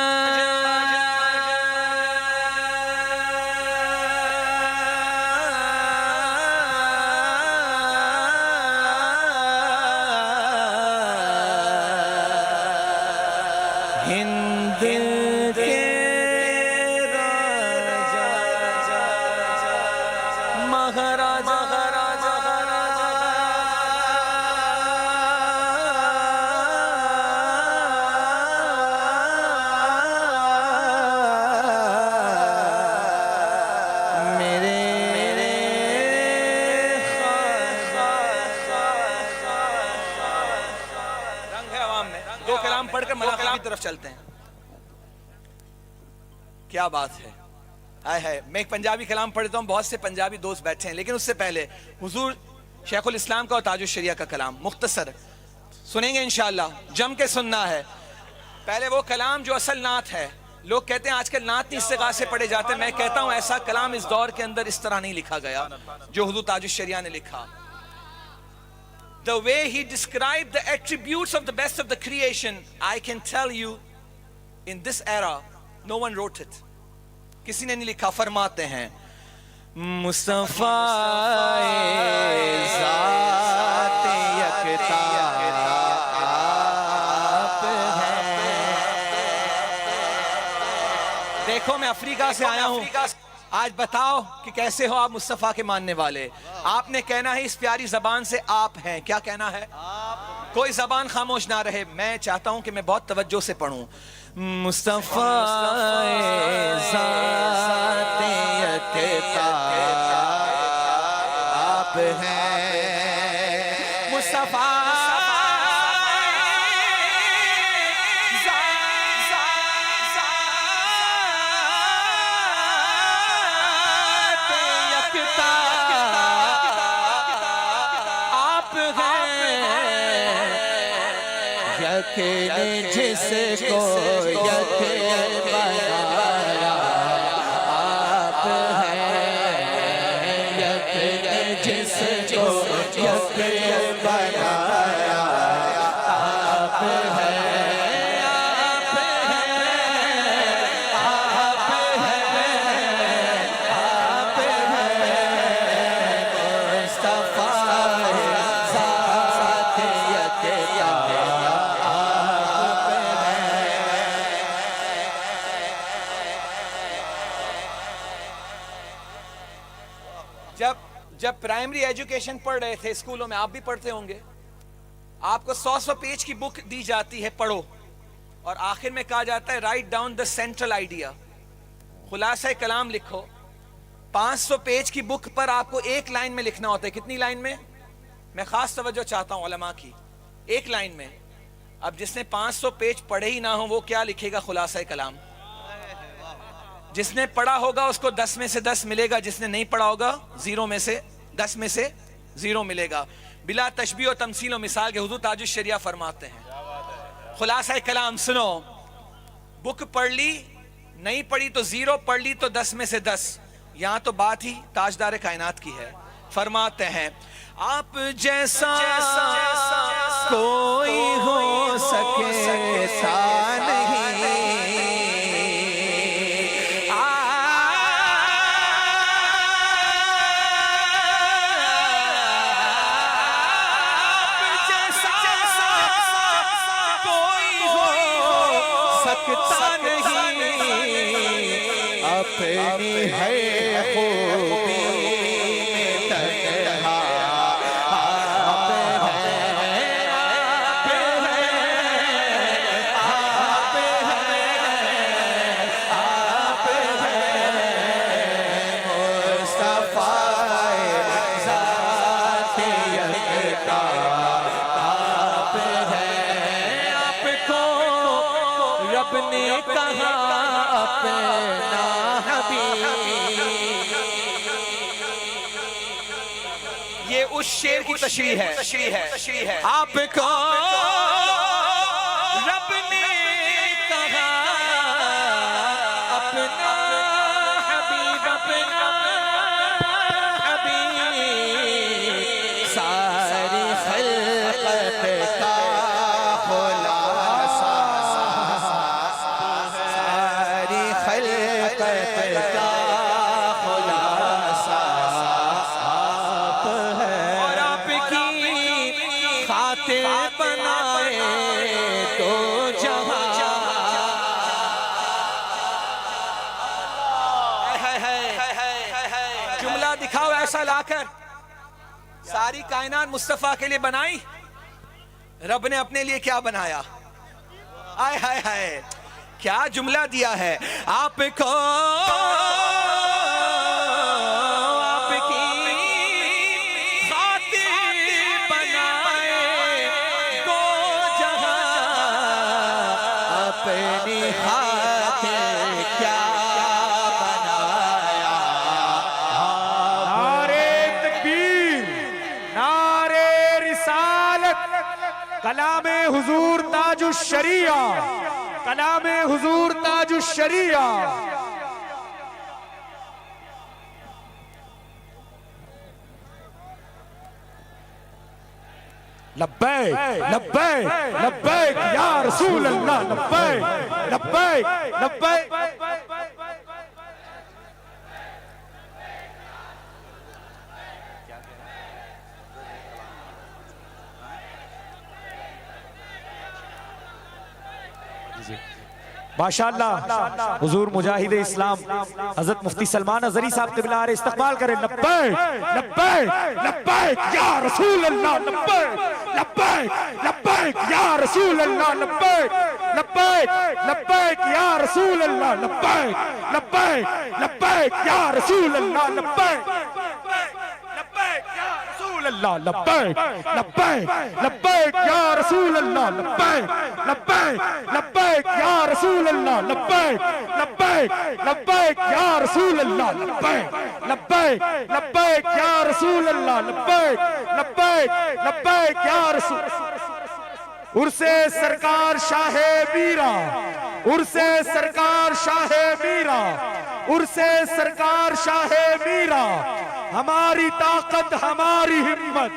ہند کے مہاراجا دو کلام پڑھ کر ملاقہ کی طرف چلتے ہیں. کیا بات ہے. میں ایک پنجابی کلام پڑھتا ہوں, بہت سے پنجابی دوست بیٹھے ہیں, لیکن اس سے پہلے حضور شیخ الاسلام کا اور تاج الشریعہ کا کلام مختصر سنیں گے انشاءاللہ, جم کے سننا ہے. پہلے وہ کلام جو اصل نعت ہے. لوگ کہتے ہیں آج کل نعت نہیں استغاثے سے پڑھے جاتے ہیں. میں کہتا ہوں ایسا کلام اس دور کے اندر اس طرح نہیں لکھا گیا جو حضور تاج الشریعہ نے لکھا. The way he described the attributes of the best of the creation, I can tell you, in this era, no one wrote it. کسی نے نہیں لکھا. فرماتے ہیں مصطفیٰ ذات یکتا آپ ہیں. دیکھو میں افریقہ سے آیا ہوں, آج بتاؤ کہ کیسے ہو آپ مصطفیٰ کے ماننے والے. آپ نے کہنا ہے اس پیاری زبان سے آپ ہیں. کیا کہنا ہے؟ کوئی زبان خاموش نہ رہے. میں چاہتا ہوں کہ میں بہت توجہ سے پڑھوں. مصطفیٰ ذات یکتا آپ ہیں. مصطفیٰ جس کو یک بنایا آپ ہیں. یک جس کو یک بنایا آپ ہیں. آپ ہیں, آپ ہیں, آپ ہیں. مصطفیٰ ذات یکتا جب پرائمری ایجوکیشن پڑھ رہے تھے اسکولوں میں, آپ بھی پڑھتے ہوں گے, آپ کو 100 پیج کی بک دی جاتی ہے, پڑھو, اور آخر میں کہا جاتا ہے write down the central idea, خلاصہ کلام لکھو. 500 پیج کی بک پر آپ کو ایک لائن میں لکھنا ہوتا ہے. کتنی لائن میں؟ میں خاص توجہ چاہتا ہوں علماء کی. ایک لائن میں. اب جس نے 500 پیج پڑھے ہی نہ ہو وہ کیا لکھے گا خلاصہ کلام؟ جس نے پڑھا ہوگا اس کو 10 میں سے 10 ملے گا, جس نے نہیں پڑھا ہوگا 0 میں سے 10 میں سے 0 ملے گا. بلا تشبیہ و تمثیل و مثال کے حضور تاج الشریعہ فرماتے ہیں خلاصہ کلام سنو. بک پڑھ لی, نہیں پڑھی تو 0, پڑھ لی تو 10 میں سے 10. یہاں تو بات ہی تاجدار کائنات کی ہے. فرماتے ہیں آپ جیسا کوئی ہو سکتا نہیں, اپنی ہے خوبی میں تنہا آپ ہیں, آپ ہیں, آپ ہیں, آپ ہیں. مصطفیٰ ذات یکتا آپ ہیں. آپ کو رب نے کہا اپنا یہ اس شعر کی تشریح ہے. آپ کو رب نے کہا اپنا حبیب, اپنا حبیب. ساری خلق خاطر بنائے تو جہاں جملہ دکھاؤ ایسا لا کر، ساری کائنات مصطفیٰ کے لیے بنائی، رب نے اپنے لیے کیا بنایا؟ آئے ہائے ہائے کیا جملہ دیا ہے آپ کو، آپ کی خاطر بنائے تو جہاں، اپنی خاطر کیا بنایا، نعرے تکبیر، نعرے رسالت، کلام حضور تاج الشریعہ، کلام حضور تاج الشریعہ۔ لبیک لبیک لبیک یا رسول اللہ، لبیک لبیک لبیک۔ ماشاءاللہ حضور مجاہد اسلام حضرت مفتی سلمان ازہری صاحب قبلہ آرہے استقبال کریں۔ لبیک لبیک لبیک یا رسول اللہ، لبیک لبیک لبیک یا رسول اللہ، لبیک لبیک لبیک یا رسول اللہ، لبیک لبیک لبیک یا رسول اللہ، لبیک لبیک یا رسول اللہ، لبیک لبیک لبیک یا رسول اللہ، لبیک لبیک لبیک یا رسول اللہ، لبیک لبیک لبیک یا رسول اللہ، لبیک لبیک لبیک یا رسول اللہ، لبیک لبیک لبیک یا رسول۔ عرس سرکار شاہ میرا، عرس سرکار شاہ میرا، عرس سرکار شاہ میرا، ہماری طاقت ہماری ہمت۔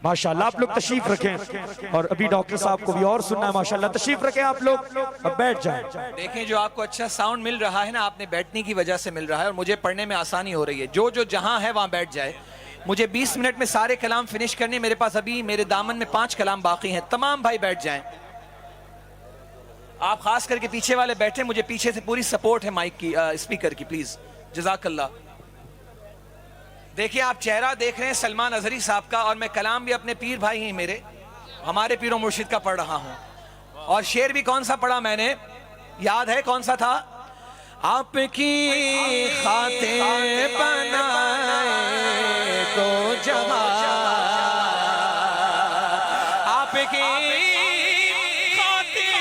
ماشاءاللہ آپ لوگ تشریف رکھیں، اور ابھی ڈاکٹر صاحب کو بھی اور سننا ہے، ماشاءاللہ تشریف رکھیں آپ لوگ، اب بیٹھ جائیں۔ دیکھیں جو آپ کو اچھا ساؤنڈ مل رہا ہے نا، آپ نے بیٹھنے کی وجہ سے مل رہا ہے، اور مجھے پڑھنے میں آسانی ہو رہی ہے، جو جہاں ہے وہاں بیٹھ جائے۔ مجھے 20 منٹ میں سارے کلام فنش کرنے، میرے پاس ابھی میرے دامن میں 5 کلام باقی ہیں، تمام بھائی بیٹھ جائیں۔ آپ خاص کر کے پیچھے والے بیٹھیں، مجھے پیچھے سے پوری سپورٹ ہے مائک کی، اسپیکر کی، پلیز جزاک اللہ۔ دیکھیں آپ چہرہ دیکھ رہے ہیں سلمان ازہری صاحب کا، اور میں کلام بھی اپنے پیر بھائی ہیں میرے، ہمارے پیر و مرشد کا پڑھ رہا ہوں، اور شعر بھی کون سا پڑھا میں نے، یاد ہے کون سا تھا؟ آپ کی خاطر بنائے تو جہاں، آپ کی خاطر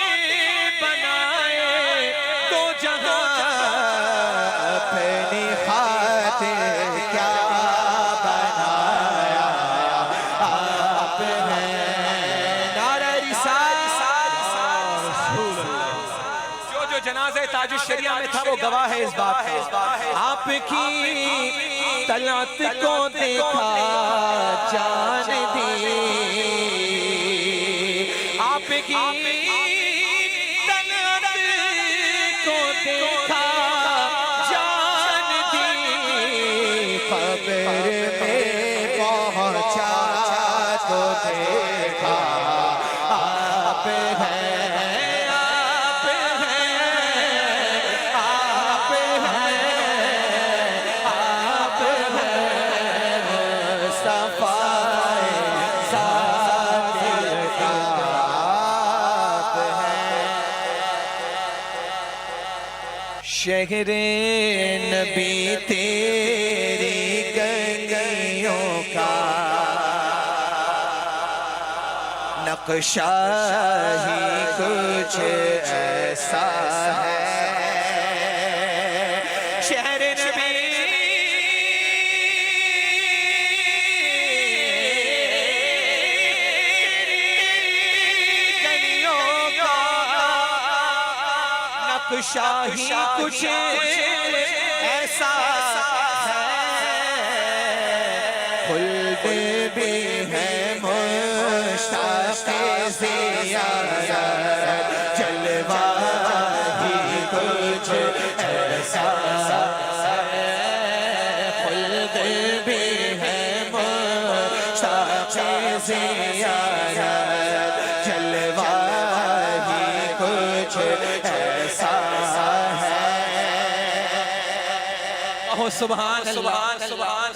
بنائے تو جہاں، اپنی خاطر کیا بنایا، آپ ہیں نعرہ رسالت۔ جو جنازہ تاج الشریعہ میں تھا وہ گواہ ہے اس بات کا۔ آپ کی طلعت کو دیکھا جان دی، آپ کی طلعت کو دیکھا جان دی، قبر میں پہنچا تو دیکھا آپ ہیں، آپ ہیں، آپ ہیں، آپ ہیں مصطفیٰ ذات کا، آپ ہیں شہر نبی تیری گلیوں کا نقشہ ہی کچھ ایسا ہے، شہر نبی گلیوں کا نقشہ ہی کچھ ایسا ہے، خلد بھی ہے مشتاق زیارت، جلوہ ہی کچھ ایسا ہے، خلد بھی ہے مشتاق زیارت جلوہ ہی کچھ ایسا ہے سبحان اللہ سبحان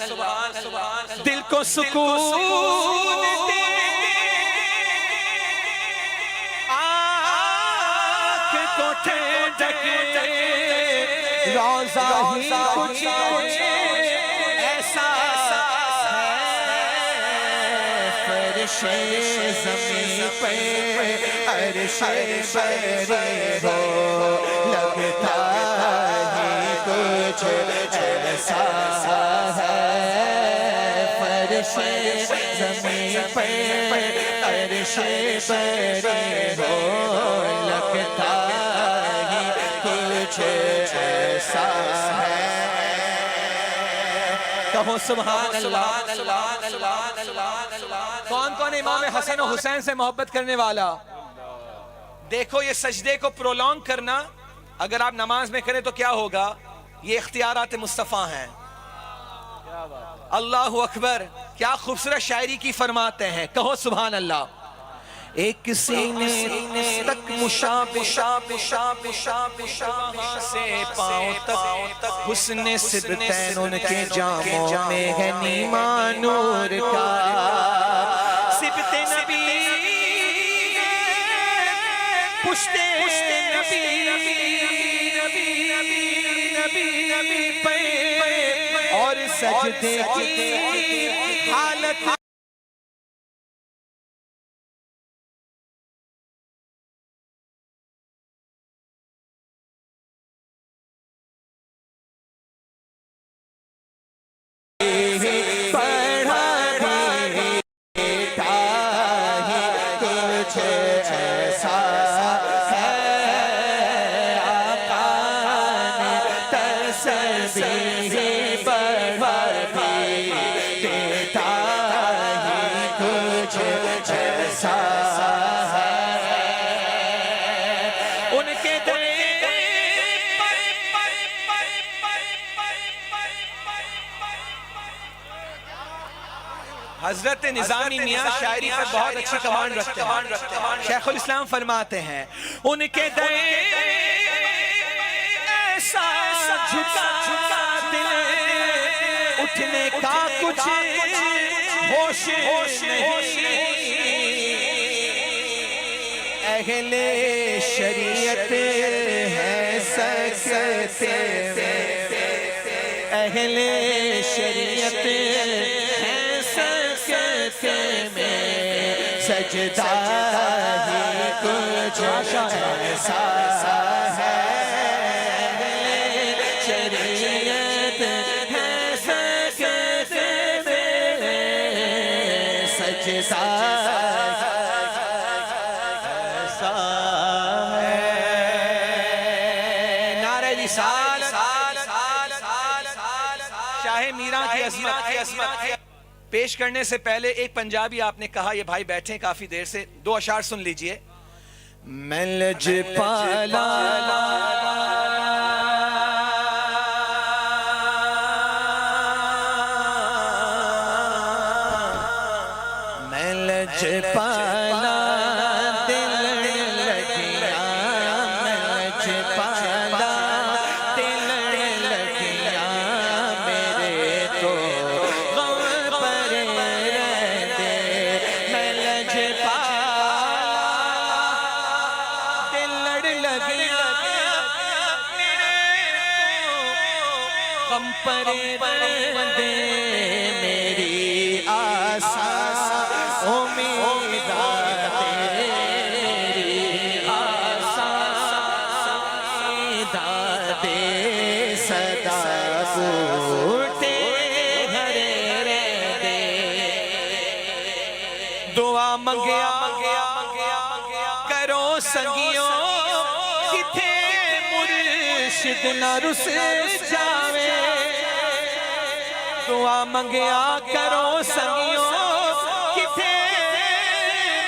اللہ دل کو سکون دے آنکھ کو ٹھنڈک روضہ ہی کچھ ایسا ہے فرش زمین پہ عرش بری ہو لگتا ہی کچھ ایسا ہے فرش زمین پہ عرش بری ہو لگتا ہی کچھ ایسا ہے کہو سبحان اللہ کون کون امام حسن و حسین سے محبت کرنے والا دیکھو یہ سجدے کو پرولونگ کرنا اگر آپ نماز میں کریں تو کیا ہوگا یہ اختیارات مصطفیٰ ہیں اللہ اکبر کیا خوبصورت شاعری کی فرماتے ہیں کہو سبحان اللہ ایک سینے تک مشابہ سے پاؤں تک حسن سبتین ان کے جاموں میں ہے نیما نور کا سبت نبی پشت نبی پہ اور سجدے کی حالت حضرت نظامی میاں شاعری پر بہت اچھی کمانڈ رکھتے ہیں شیخ الاسلام فرماتے ہیں ان کے در ایسا جھکا دل اٹھنے کا کچھ ہوش نہیں اہل شریعت ہے سکتے اہل شریعت میں سجدہ ہی کچھ ایسا ہے شریعت ہے سجدے میں سجدہ ایسا ہے نعرہ رسالت شاہ میراں کی عظمت پیش کرنے سے پہلے ایک پنجابی آپ نے کہا یہ بھائی بیٹھے کافی دیر سے دو اشعار سن لیجئے میں لج پالا میں لج پالا دل لگیا میں لج پالا دل لگیا میرے تو پردے میری آسا امید تیری آسا امید دے صدا بوٹے ہرے دے دعا منگیا کرو سنگیوں کتھے مرشد نہ رس جاوے دعا منگیا کرو سنگیوں کتھے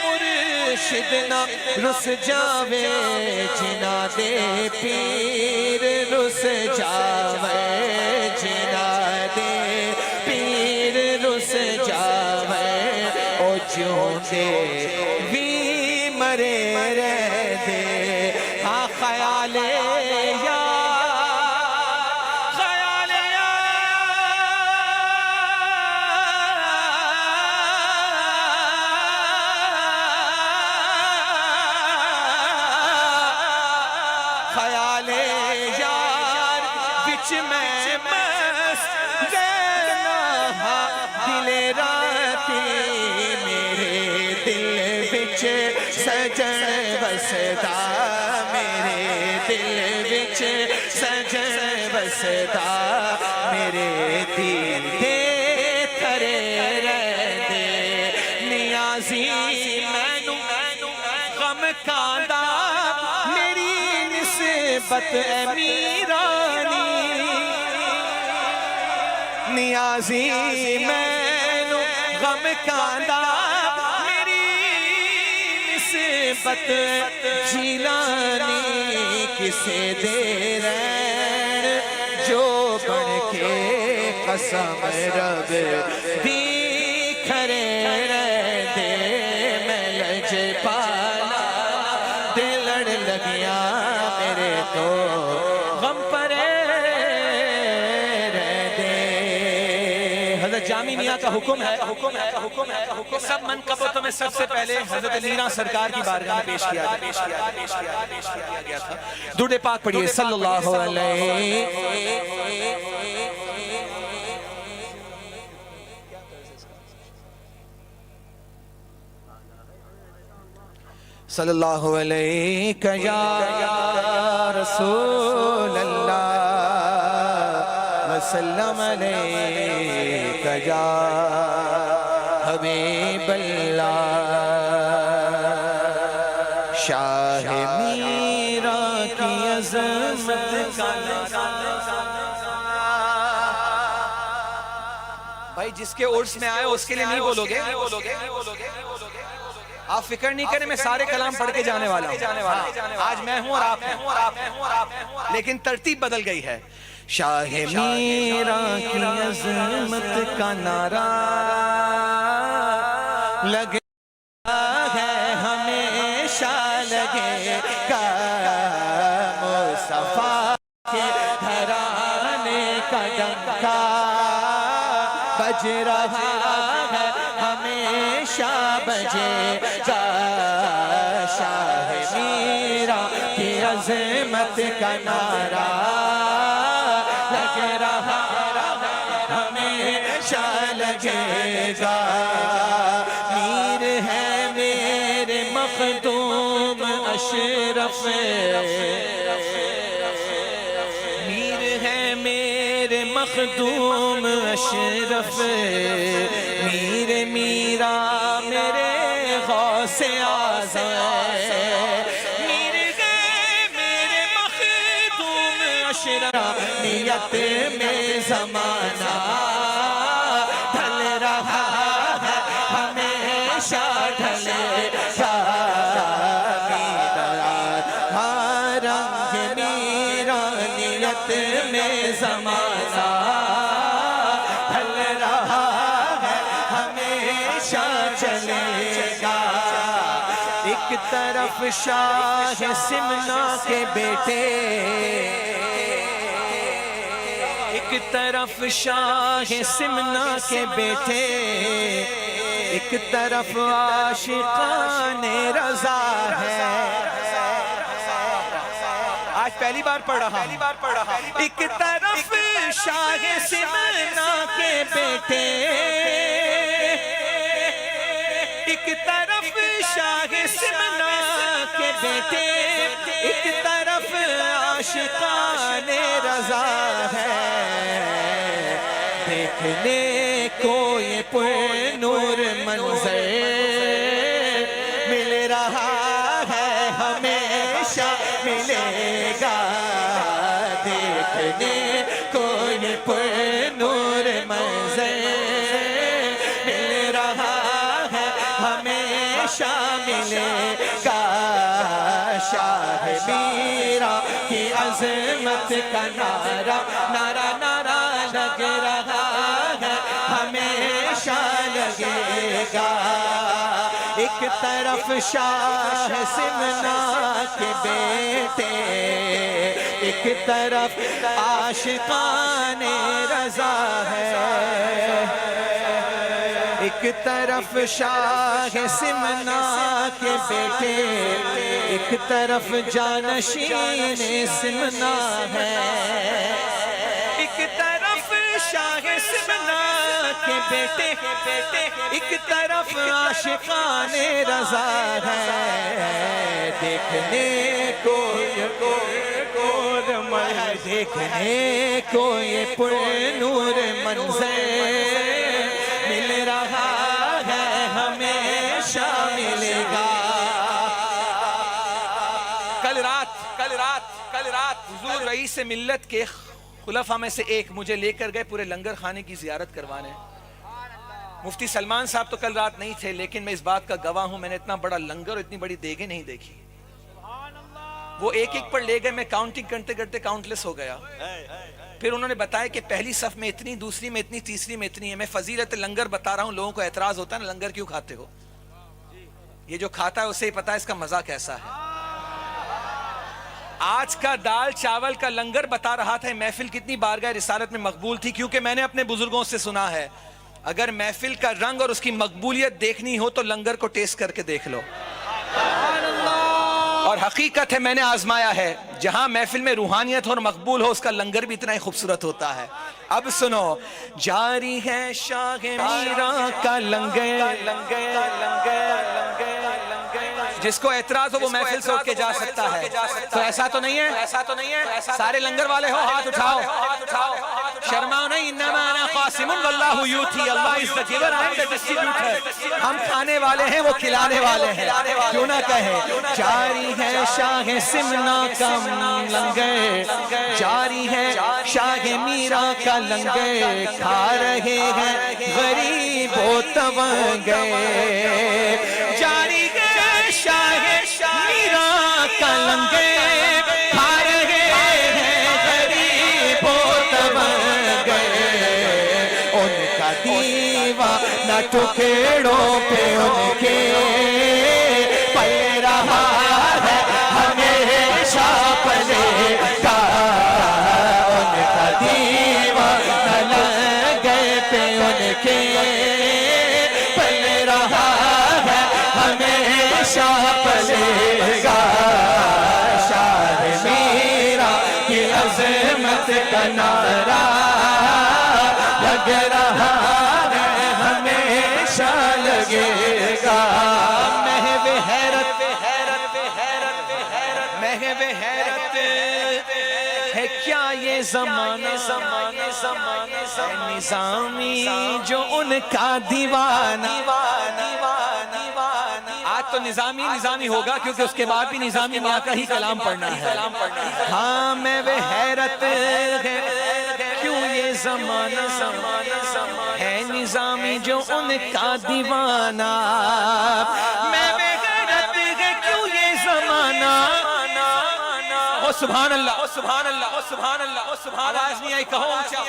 مرشد نہ رس جاوے جنا دے پیر رس جاوے جنا دے پیر رس جاوے او جیوندے بھی مرے رہ دے ہاں خیال خیال یار بچ میں مست گینا دل راتی میرے دل بچ سجن بسدا میرے دل بچ سجن بسدا میرے دل دے تھرے رہ دے نیازی مینوں غم کاندا میری نسبت امیرانی نیازی مینوں غم کاندا میری نسبت جیلانی کسے دے رین جو بن کے قسم رب دی کھرے رہ دے میں لج پالا دل لڑ لگیا میرے تو غم پرے رہ دے حضرت جامی میاں کا حکم ہے سب منقبتوں میں سب سے پہلے حضرت لینا سرکار کی بارگاہ میں پیش کیا گیا تھا درود پاک پڑھیے صلی اللہ علیہ صلی اللہ علیہ یا رسول اللہ وسلم علیہ یا حبیب اللہ شاہ میرا کی عظمت کا بھائی جس کے عرس میں آئے اس کے لیے نہیں بولو گے آپ فکر نہیں کریں میں سارے کلام پڑھ کے جانے والا ہوں آج میں ہوں اور آپ ہیں لیکن ترتیب بدل گئی ہے شاہ میرا کی عظمت کا نعرہ لگے ہے ہمیشہ لگے گا مصطفیٰ کے گھرانے کا ڈنکا بج رہا ہے ہمیشہ بجے گا شاہ میرا کی عظمت کا نعرہ لگ رہا ہمیشہ لگے گا میر ہے میرے مخدوم اشرف میر ہے میرے مخدوم اشرف میر میرا میرے غوث اعظم میر ہے میرے مخدوم اشرف نیت میں زمانہ ڈھل رہا ہے ہمیشہ ڈھلے گا ہاں رنگ میرا نیت میں زمانہ ڈھل رہا ہے ہمیشہ چلے گا ایک طرف شاہ سمنا کے بیٹے ایک طرف شاہ سمنا کے بیٹے ایک طرف عاشقان رضا ہے آج پہلی بار پڑھ رہا ایک طرف شاہ سمنا کے بیٹے ایک طرف شاہ سمنا کے بیٹے ایک طرف عاشقان رضا ہے دیکھنے کو یہ پر نور منظر مل رہا ہے ہمیشہ ملے گا دیکھنے کو یہ پر نور منظر مل رہا ہے ہمیشہ ملے گا شاہ میرا کی عظمت کا نعرہ نعرہ نعرہ لگ رہا ہے ہمیشہ لگے گا ایک طرف شاہ سمنا کے بیٹے، ایک طرف عاشقان رضا ہے، ایک طرف شاہ سمنا کے بیٹے، ایک طرف جانشین سمنا ہے، ایک طرف شاہ سمنا کے بیٹے، ایک طرف عاشقان رضا ہے، دیکھنے کو یہ پر نور منظر مل رہا ہے، ہمیشہ ملے گا۔ کل رات حضور رئیس ملت کے خلفاء میں سے ایک مجھے لے کر گئے پورے لنگر خانے کی زیارت کروانے۔ مفتی سلمان صاحب تو کل رات نہیں تھے، لیکن میں اس بات کا گواہ ہوں، میں نے اتنا بڑا لنگر اور اتنی بڑی دیگیں نہیں دیکھی۔ وہ ایک ایک پر لے گئے، میں کاؤنٹنگ کرتے کرتے کاؤنٹلیس ہو گیا۔ پھر انہوں نے بتایا کہ پہلی صف میں اتنی، دوسری میں اتنی، تیسری میں اتنی ہے۔ میں فضیلت لنگر بتا رہا ہوں، لوگوں کو اعتراض ہوتا ہے نا لنگر کیوں کھاتے ہو؟ یہ جو کھاتا ہے اسے ہی پتا ہے اس کا مزہ کیسا ہے۔ آج کا دال چاول کا لنگر بتا رہا تھا، محفل کتنی بارگاہ رسالت میں مقبول تھی، کیونکہ میں نے اپنے بزرگوں سے سنا ہے اگر محفل کا رنگ اور اس کی مقبولیت دیکھنی ہو تو لنگر کو ٹیسٹ کر کے دیکھ لو۔ اور حقیقت ہے، میں نے آزمایا ہے، جہاں محفل میں روحانیت اور مقبول ہو اس کا لنگر بھی اتنا ہی خوبصورت ہوتا ہے۔ اب سنو، جاری ہے شاہ میرا کا لنگر، جس کو اعتراض ہو وہ محفل سے اٹھ کے جا سکتا ہے۔ تو ایسا تو نہیں ہے، سارے لنگر والے ہو ہاتھ اٹھاؤ، شرماؤ نہیں۔ انما انا قاسم واللہ یوتی، اللہ is the giver, I am the distributor۔ ہم کھانے والے ہیں، وہ کھلانے والے ہیں، کیوں نہ کہیں۔ جاری ہے شاہ سمنا کا لنگر، جاری ہے شاہ میرا کا لنگر، کھا رہے ہیں غریب و تونگے۔ جاری ہے شاہ میرا کا لنگر، کھا رہے ہیں غریب و تونگے۔ ان کا دیوا نہ ٹکڑوں پہ ان کے پل رہا ہے، ہمیشہ پلے گا۔ ان کا دیوا نہ لگے پہ ان کے پل رہا ہے، ہمیشہ پلے گا۔ شاہ میرا کی عظمت کا نعرہ لگ رہا ہے، ہمیشہ لگے گا۔ محو حیرت ہے کیا یہ زمانہ، نظامی جو ان کا دیوانہ۔ آج تو نظامی ہوگا، کیونکہ اس کے بعد بھی نظامی میاں کا ہی کلام پڑھنا ہے۔ ہاں محو حیرت ہے کیوں یہ زمانہ ہے، نظامی جو ان کا دیوانہ۔ محو حیرت ہے کیوں یہ زمانہ۔ او سبحان اللہ، او سبحان اللہ، او سبحان اللہ، او سبحان اللہ۔ آواز نہیں آئی، کہو اونچا۔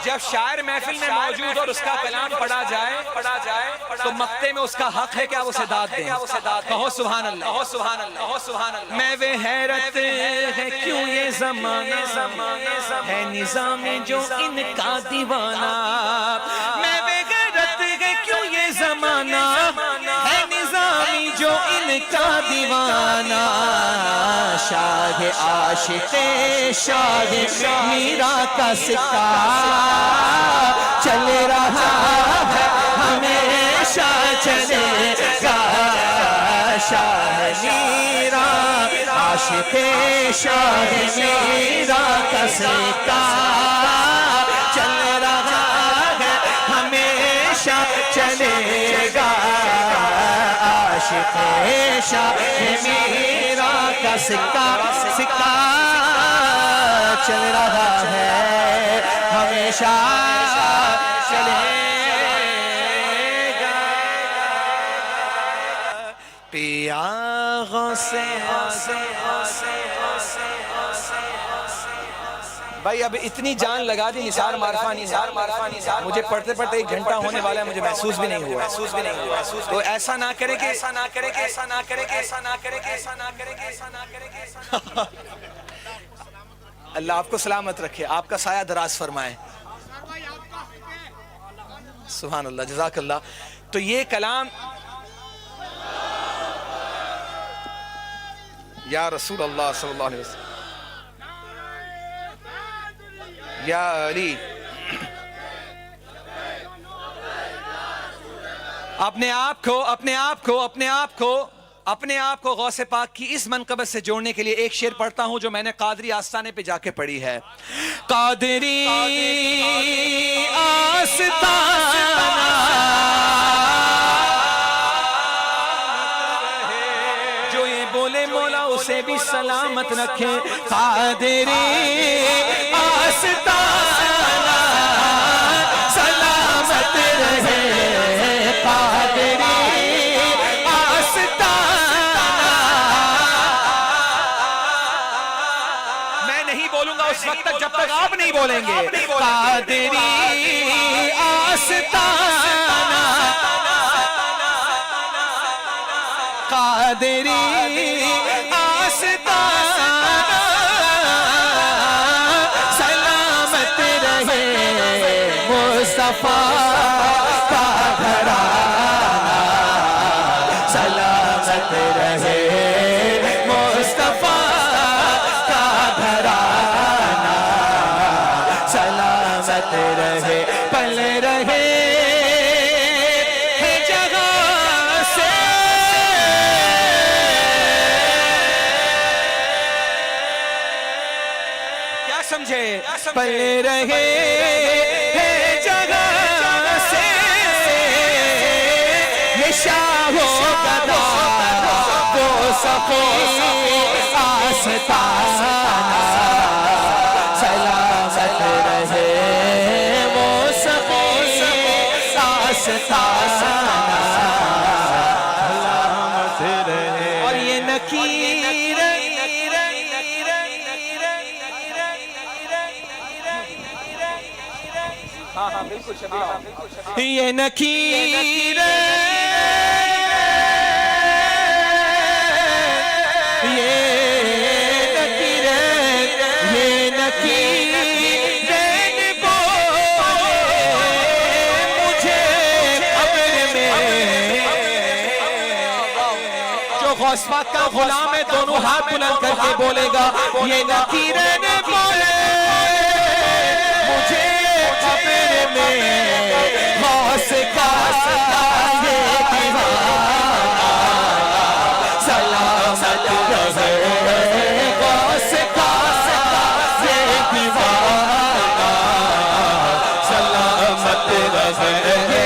جب شاعر محفل میں موجود اور اس کا کلام پڑھا جائے تو مقطع میں اس کا حق ہے کہ آپ اسے داد دیں۔ کہو سبحان اللہ، کہو سبحان اللہ، کہو سبحان اللہ۔ محو حیرت ہے کیوں یہ زمانہ ہے، نظامی جو ان کا دیوانہ۔ محو حیرت ہے کیوں یہ زمانہ ہے، نظامی جو ان کا دیوانہ۔ شاہ عاشق شاہ میرا کا سکہ چل رہا ہے، ہمیشہ چلے گا۔ شاہ میرا عاشق شاہ میرا کا سکہ چل رہا ہے، ہمیشہ چلے گا۔ عاشق شاہ میرا کا سکہ چل رہا ہے، ہمیشہ چلے گا۔ پیا غوث بھائی اب اتنی جان لگا دی نثار معرفانی مجھے پڑھتے پڑھتے 1 گھنٹہ ہونے والا ہے, مجھے محسوس بھی نہیں ہوا. تو ایسا نہ کرے کہ اللہ آپ کو سلامت رکھے, آپ کا سایہ دراز فرمائے. سبحان اللہ, جزاک اللہ. تو یہ کلام یا رسول اللہ صلی اللہ علیہ وسلم, یا علی, اپنے آپ کو غوث پاک کی اس منقبت سے جوڑنے کے لیے ایک شعر پڑھتا ہوں جو میں نے قادری آستانے پہ جا کے پڑھی ہے. قادری آستانہ جو یہ بولے مولا اسے بھی سلامت رکھے. قادری آستانہ سلامت رہے. قادری اس وقت تک جب تک آپ نہیں بولیں گے. قادری آستانہ, قادری آستانہ سلامت رہے. مصطفیٰ کا گھرانہ سلامت رہے. مصطفیٰ کا گھرانہ سلامت رہے. پل رہے جگہ سے کیا سمجھے, پل رہے جگہ سے یہ شاہ و گدا وہ سفی آستانہ سلامت رہے. وہ سفی آستانہ اور یہ نکیر یہ نکیر غوث پاک کا غلام ہے, دونوں ہاتھ بلند کر کے بولے گا. یہ نکیرین بولے مجھے قبر میں غوث کا یہ دیوانہ سلامت رہے. غوث کا یہ دیوانہ سلامت رہے.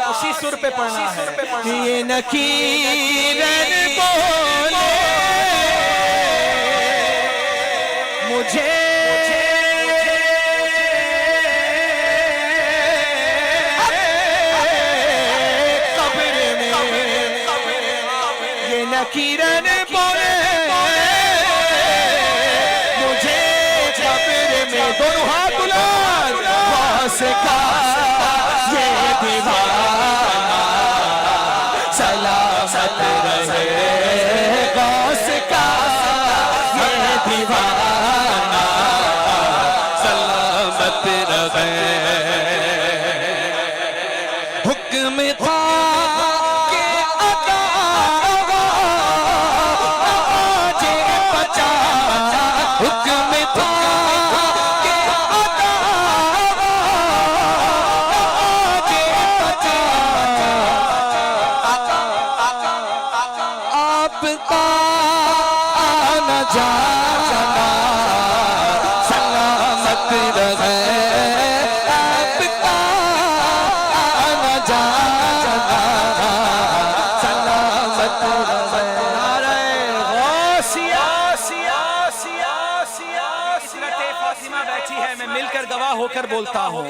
اسی سر پہ پڑھنا ہے. یہ نکیرن بولے مجھے قبر میں. یہ نکیرن بولے مجھے قبر میں. دونوں ہاتھ بلند. غوث کا یہ دیوانہ سلامت رہے. غوث کا یہ دیوانہ سلامت رہے. حکم تھا کہ عطا آج بچا. حکم تھا جانا سلامت رہے. آپ کا آنا جانا کر گواہ ہو کر بولتا ہوں،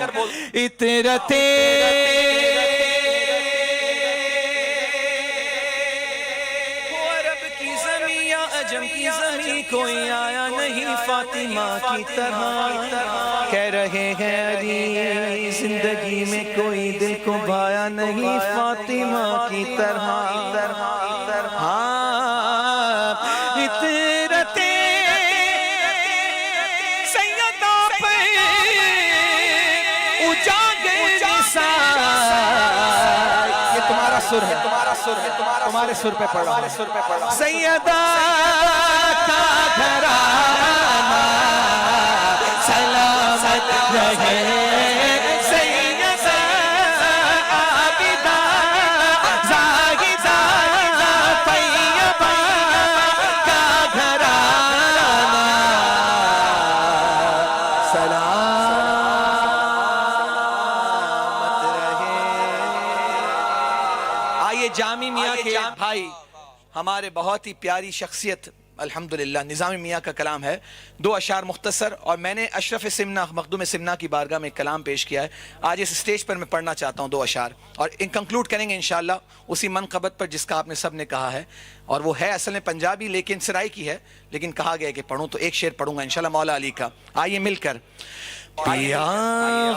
اطرتے عرب کی زمین یا عجم کی زمین کوئی آیا نہیں فاطمہ کی طرح، کہہ رہے ہیں علی زندگی میں کوئی دل کو بھایا نہیں فاطمہ کی طرح، ہاں اطرتے سیدہ پہ اجاگر سار، یہ تمہارا سر ہے، تمہارے سر پہ پڑھ رہا ہوں، سیدہ کا گھرانہ سلامت رہے، سیدہ عابدہ زاہدہ طیبہ کا گھرانہ سلامت رہے۔ آئیے جامی میاں کے بھائی، ہمارے بہت ہی پیاری شخصیت الحمدللہ نظامی میاں کا کلام ہے، 2 اشعار مختصر، اور میں نے اشرف سمنا مخدوم سمنا کی بارگاہ میں کلام پیش کیا ہے، آج اس اسٹیج پر میں پڑھنا چاہتا ہوں 2 اشعار، اور ان کنکلوڈ کریں گے انشاءاللہ اسی منقبت پر جس کا آپ نے سب نے کہا ہے، اور وہ ہے اصل میں پنجابی لیکن سرائی کی ہے، لیکن کہا گیا کہ پڑھوں تو ایک شعر پڑھوں گا انشاءاللہ مولا علی کا، آئیے مل کر۔ پیا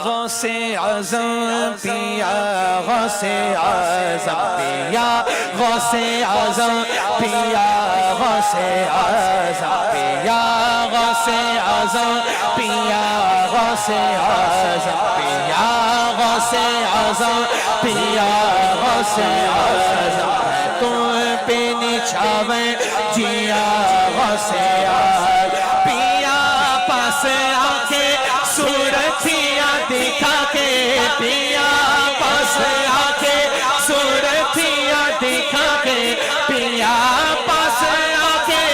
غوث اعظم پیا غوث اعظم پیا غوث اعظم پیا غوث اعظم پیا غوث اعظم پیا غوث اعظم پیا غوث اعظم پیا غوث اعظم تم پہ نچھاویں جیا غوث اعظم پیا پاس آ کے صورتیاں دکھا کے، پیا پاس آ کے صورتیاں دکھا کے، پیا پاس آ کے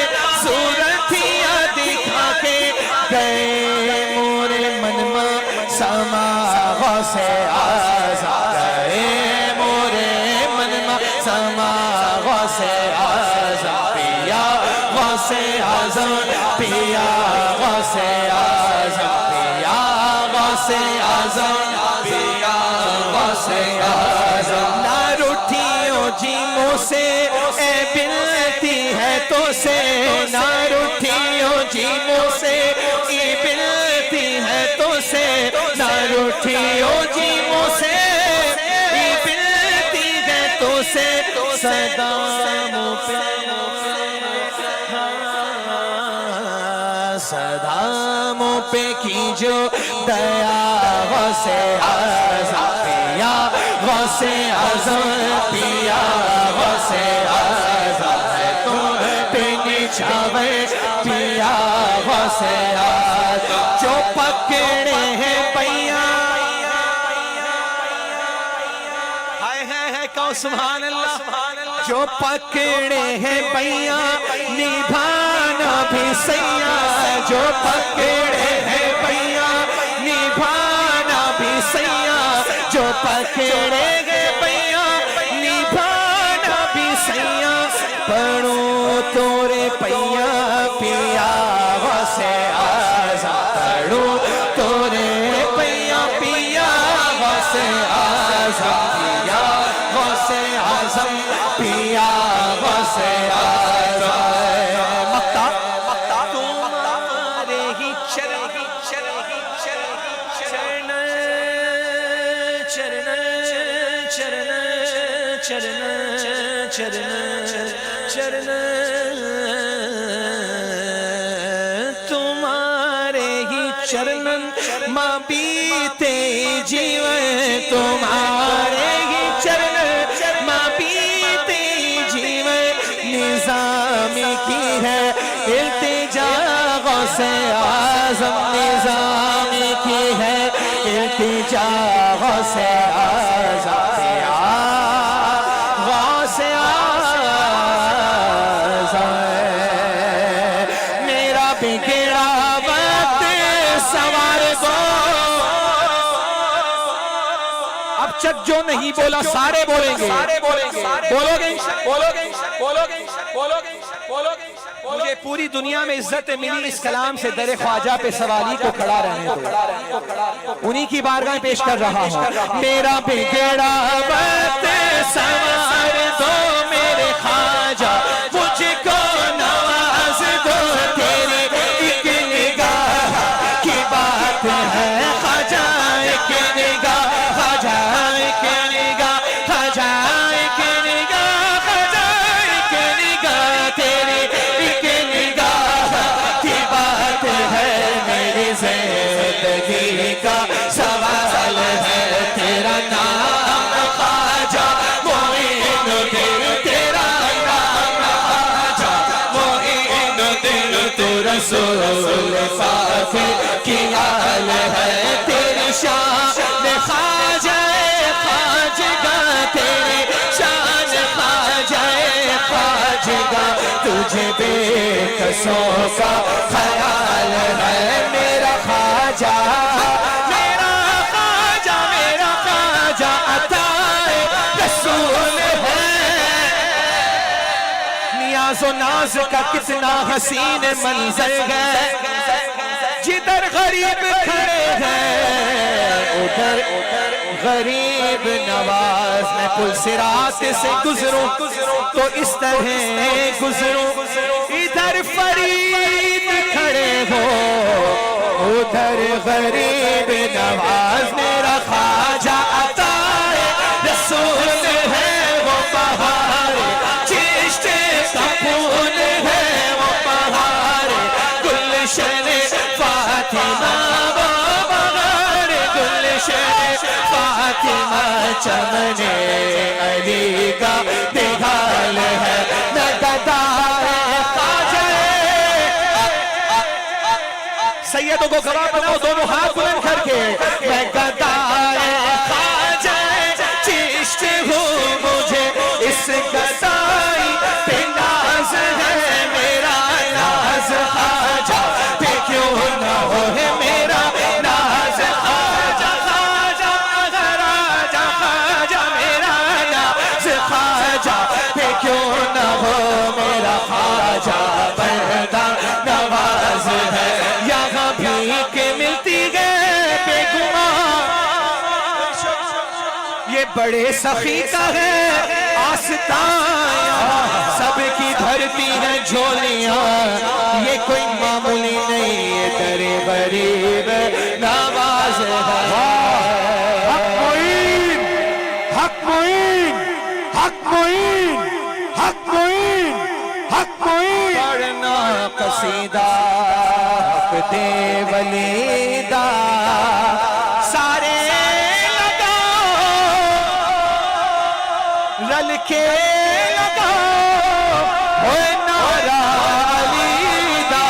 صورتیاں دکھا کے، گئے مورے من میں سما غوث اعظم، گئے مورے من میں سما غوث اعظم، پیا غوث اعظم پیا غوث اعظم پیا غوث اعظم پیا غوث اعظم، نہ روٹھیوں جیموں سے اے بلتی ہے تو سے، نہ روٹھیوں جیموں سے اے بلتی ہے تو سے، نہ روٹھیوں جیموں سے اے بلتی ہے تو سے، صداموں پہ صداموں پہ کی جو دیا غوث اعظم پیا غوث اعظم پیا غوث اعظم ہے تم پہ نچھاویں پیا غوث اعظم، جو پکڑے ہیں پیا کہو سبحان اللہ، جو پکڑے ہیں پیا نبھانا بھی سیاں، جو پکڑے ہیں پیا نبھانا بھی سیاں، جو پکڑے ہیں پیا نبھانا بھی سیاں، پڑھوں تورے پیا پیا غوث اعظم، پڑھوں تورے پیا پیا غوث اعظم، پیا غوث اعظم پیا غوث اعظم، مقطع تمہارے ہی چرن تمہارے ہی چرنن ماں بیتے جیون، تمہارے ہی چرن ماں بیتے جیون، نظامی کی ہے التجا غوث اعظم، نظامی کی ہے التجا غوث اعظم، غوث اعظم میرا بگڑا وقت سوار دو، اب چک جو نہیں بولا سارے بولیں گے، بولو گے بولو گے بولو گے بولو گے مجھے پوری دنیا میں عزت ملی اس کلام سے در خواجہ پہ سوالی کو کھڑا رہنے دو. انہی کی بارگاہ پیش کر رہا ہوں. میرا بگڑا وقت سنوار دو میرے خواجہ, مجھ کو نواز دو, تیری ایک نگاہ کی بات ہے خواجہ, ایک نگاہ خواجہ, ایک نگاہ خواجہ, ایک نگاہ خواجہ, ایک نگاہ تیری ایک نگاہ کی بات ہے, میری زندگی کا سوال ہے, تیرا نام خواجہ معین الدین, تیرا نام خواجہ معین الدین, تو رسول پاک کی حال ہے, تیری شان خواجہ خواجگاہ, تیری شان خواجہ خواجگاہ, تجھے بے کسوں کا خیال ہے, میرا خواجہ, میرا خواجہ, میرا خواجہ عطا رسول ہے. نیاز و ناز کا کتنا حسین منظر ہے, جدھر غریب کھڑے ہیں ادھر غریب نواز. میں پل صراط سے گزروں تو اس طرح گزروں, ادھر فرید کھڑے ہو ادھر غریب نواز. میرا خواجہ عطا رسول ہے, وہ بہار چشت سکون ہے, وہ بہار گلشن فاطمہ, وہ بہار گلشن فاطمہ, چمن علی کا نگال ہے, نگدار خواجہ. سیدوں کو گواہ بناؤ دونوں ہاتھ بلند کر کے, میں گدار خواجہ چشت ہوں, مجھے اس گدائی پہ ناز ہے, میرا ناز خواجہ پہ کیوں نہ ہو, ہے میرا ناز خواجہ, خواجہ خواجہ خواجہ, میرا ناز خواجہ پہ کیوں نہ ہو, میرا خواجہ بندہ نواز ہے. یہاں بھیک ملتی ہے بے گمان, یہ بڑے سخی کا ہے آستان, سب کی دھرتی ہے جھولیاں, یہ کوئی معمولی نہیں, یہ در غریب نواز ہے. حق معین, حق معین, حق معین, حق معین, حق معین. پڑھنا قصیدہ حق دے ولیدہ, سارے لگاؤ رل کے لگاؤ, ہوئے نعرہ علی دا,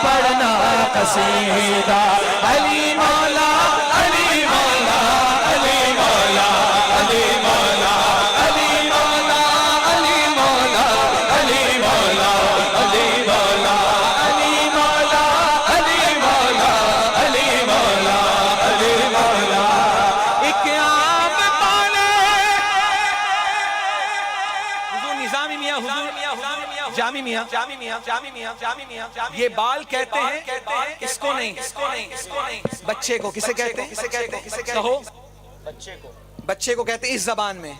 پڑھنا قصیدہ علی مولا, علی مولا, علی مولا, علی مولا, علی مولا, علی مولا, علی مولا, علی مولا, علی مولا, علی مولا, علی مولا, علی مولا. ایک عام پالے حضور نظامی میاں, حضور جامی میاں, جامی میاں, جامی میاں, جامی میاں, یہ بال کہتے ہیں اس کو نہیں, بچے کو. کسے کہتے ہیں, کسے کہو, بچے کو کہتے ہیں اس زبان میں.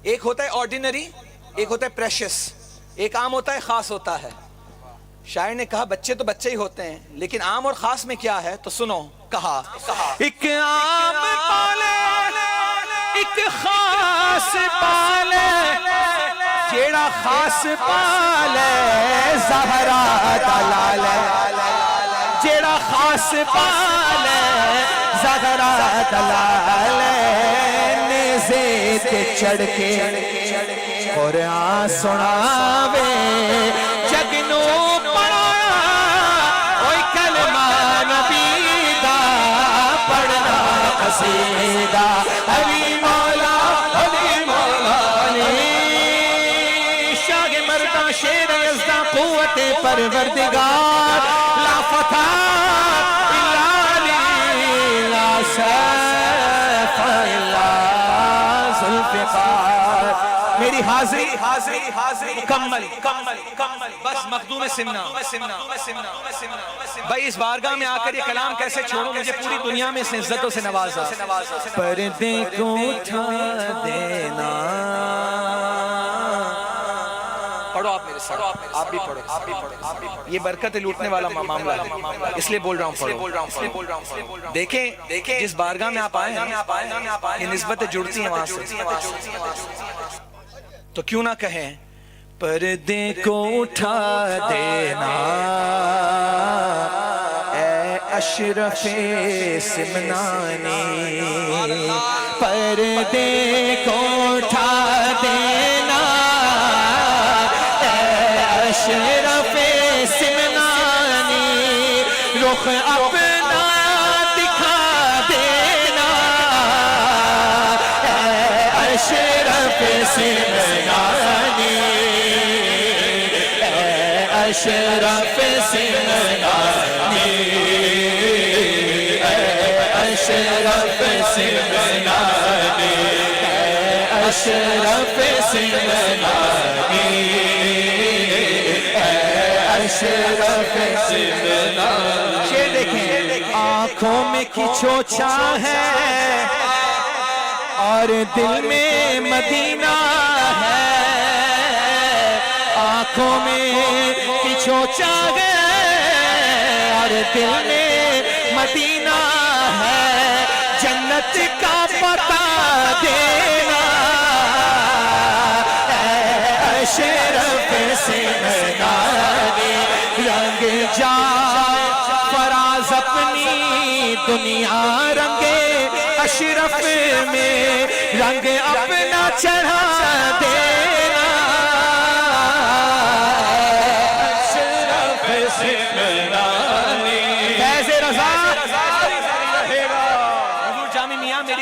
ایک ہوتا ہے آرڈینری, ایک ہوتا ہے پریشس, ایک عام ہوتا ہے, خاص ہوتا ہے. شاعر نے کہا بچے تو بچے ہی ہوتے ہیں, لیکن عام اور خاص میں کیا ہے, تو سنو. کہا ایک عام پالے ایک خاص پالے, جیڑا خاص پالے زہرا دلال, جیڑا خاص پالے زہرا دلال, نیزے تے چڑھ کے قرآن سناوے, جگنو پڑھایا اوئی کلمہ نبی دا, پڑھنا قصیدہ علی مولا, علی مولا, علی شاہ مردہ شیر یزدہ قوت پروردگار, لا فتح الا علی, لا سیف الا ذوالفقار. میری میری حاضری مکمل بس مخدوم سمنا. بھائی اس بارگاہ میں آ کر یہ کلام کیسے چھوڑوں, مجھے پوری دنیا میں اس نے عزتوں سے نوازا. پردے کو اٹھا دینا. پڑھو آپ میرے ساتھ, آپ بھی پڑھو. یہ برکت لوٹنے والا معاملہ ہے, اس لیے بول رہا ہوں پڑھو. دیکھیں جس بارگاہ میں آپ آئے ہیں یہ نسبتیں جڑتی ہیں وہاں سے, تو کیوں نہ کہیں پردے کو اٹھا دینا اے اشرف سمنانی. پردے کو اٹھا دینا اے اشرف سمنانی. رخ اپنا دکھا دینا اے اشرف سمنانی. اشرف سمنانی, اشرف سمنانی, اشرف سمنانی, اشرف سمنانی. شیر دیکھیں, آنکھوں میں کھچوچا ہے اور دل میں مدینہ ہے. آنکھوں میں کھچوچا ہے اور دل میں مدینہ ہے. جنت کا پتہ دینا اے اشرف سمنانی. رنگ جا فراز اپنی دنیا رنگے اشرف میں, رنگ اپنا چڑھا دینا.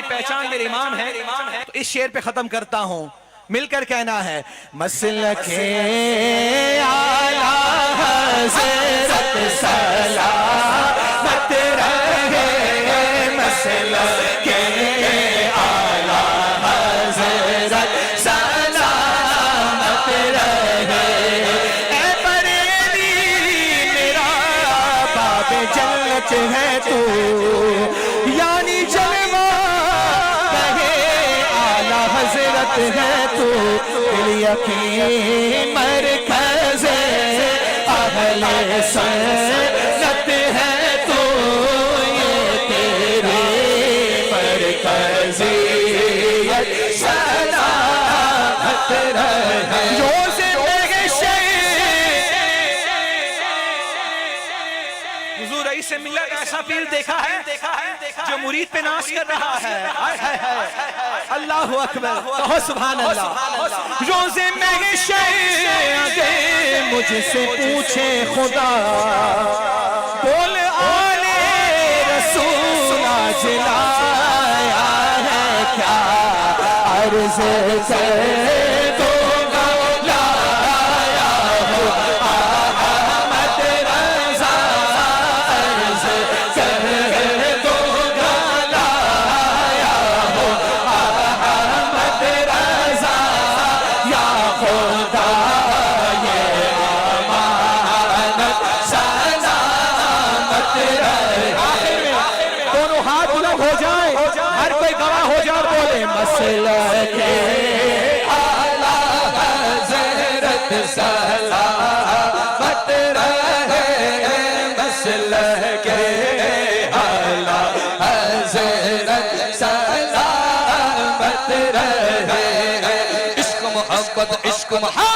پہچان میرے امام ہے, تو اس شعر پہ ختم کرتا ہوں. مل کر کہنا ہے مسلک اعلیٰ حضرت سلامت رہے. مسلک اعلیٰ حضرت سلامت رہے. اے بریلی میرا باب جنت ہے تو, یعنی جلوہ حضرت ہے تو. دل یقین مرکز اہل سنت ہے تو, یہ تیری مرکزیت سلامت رہے. روز حضور رئیس سے ملت ایسا پیر دیکھا ہے جو مرید پہ ناز کر رہا ہے. اللہ اکبر, کہو سبحان اللہ. روزے محشر اگر مجھ سے پوچھے خدا, بول آل رسول آج لایا ہے کیا, عرض کر دو گا لایا ہو احمد رضا. عرض کر دو گا لایا ہو احمد رضا. یا خدا یہ امانت سلامت رہے. دونوں ہاتھ بلند ہو جائیں, ہر کوئی گواہ ہو جائے اور بولے مسلک اعلیٰ حضرت سلامت رہے. مسلک اعلیٰ حضرت سلامت رہے. عشق محبت عشق محبت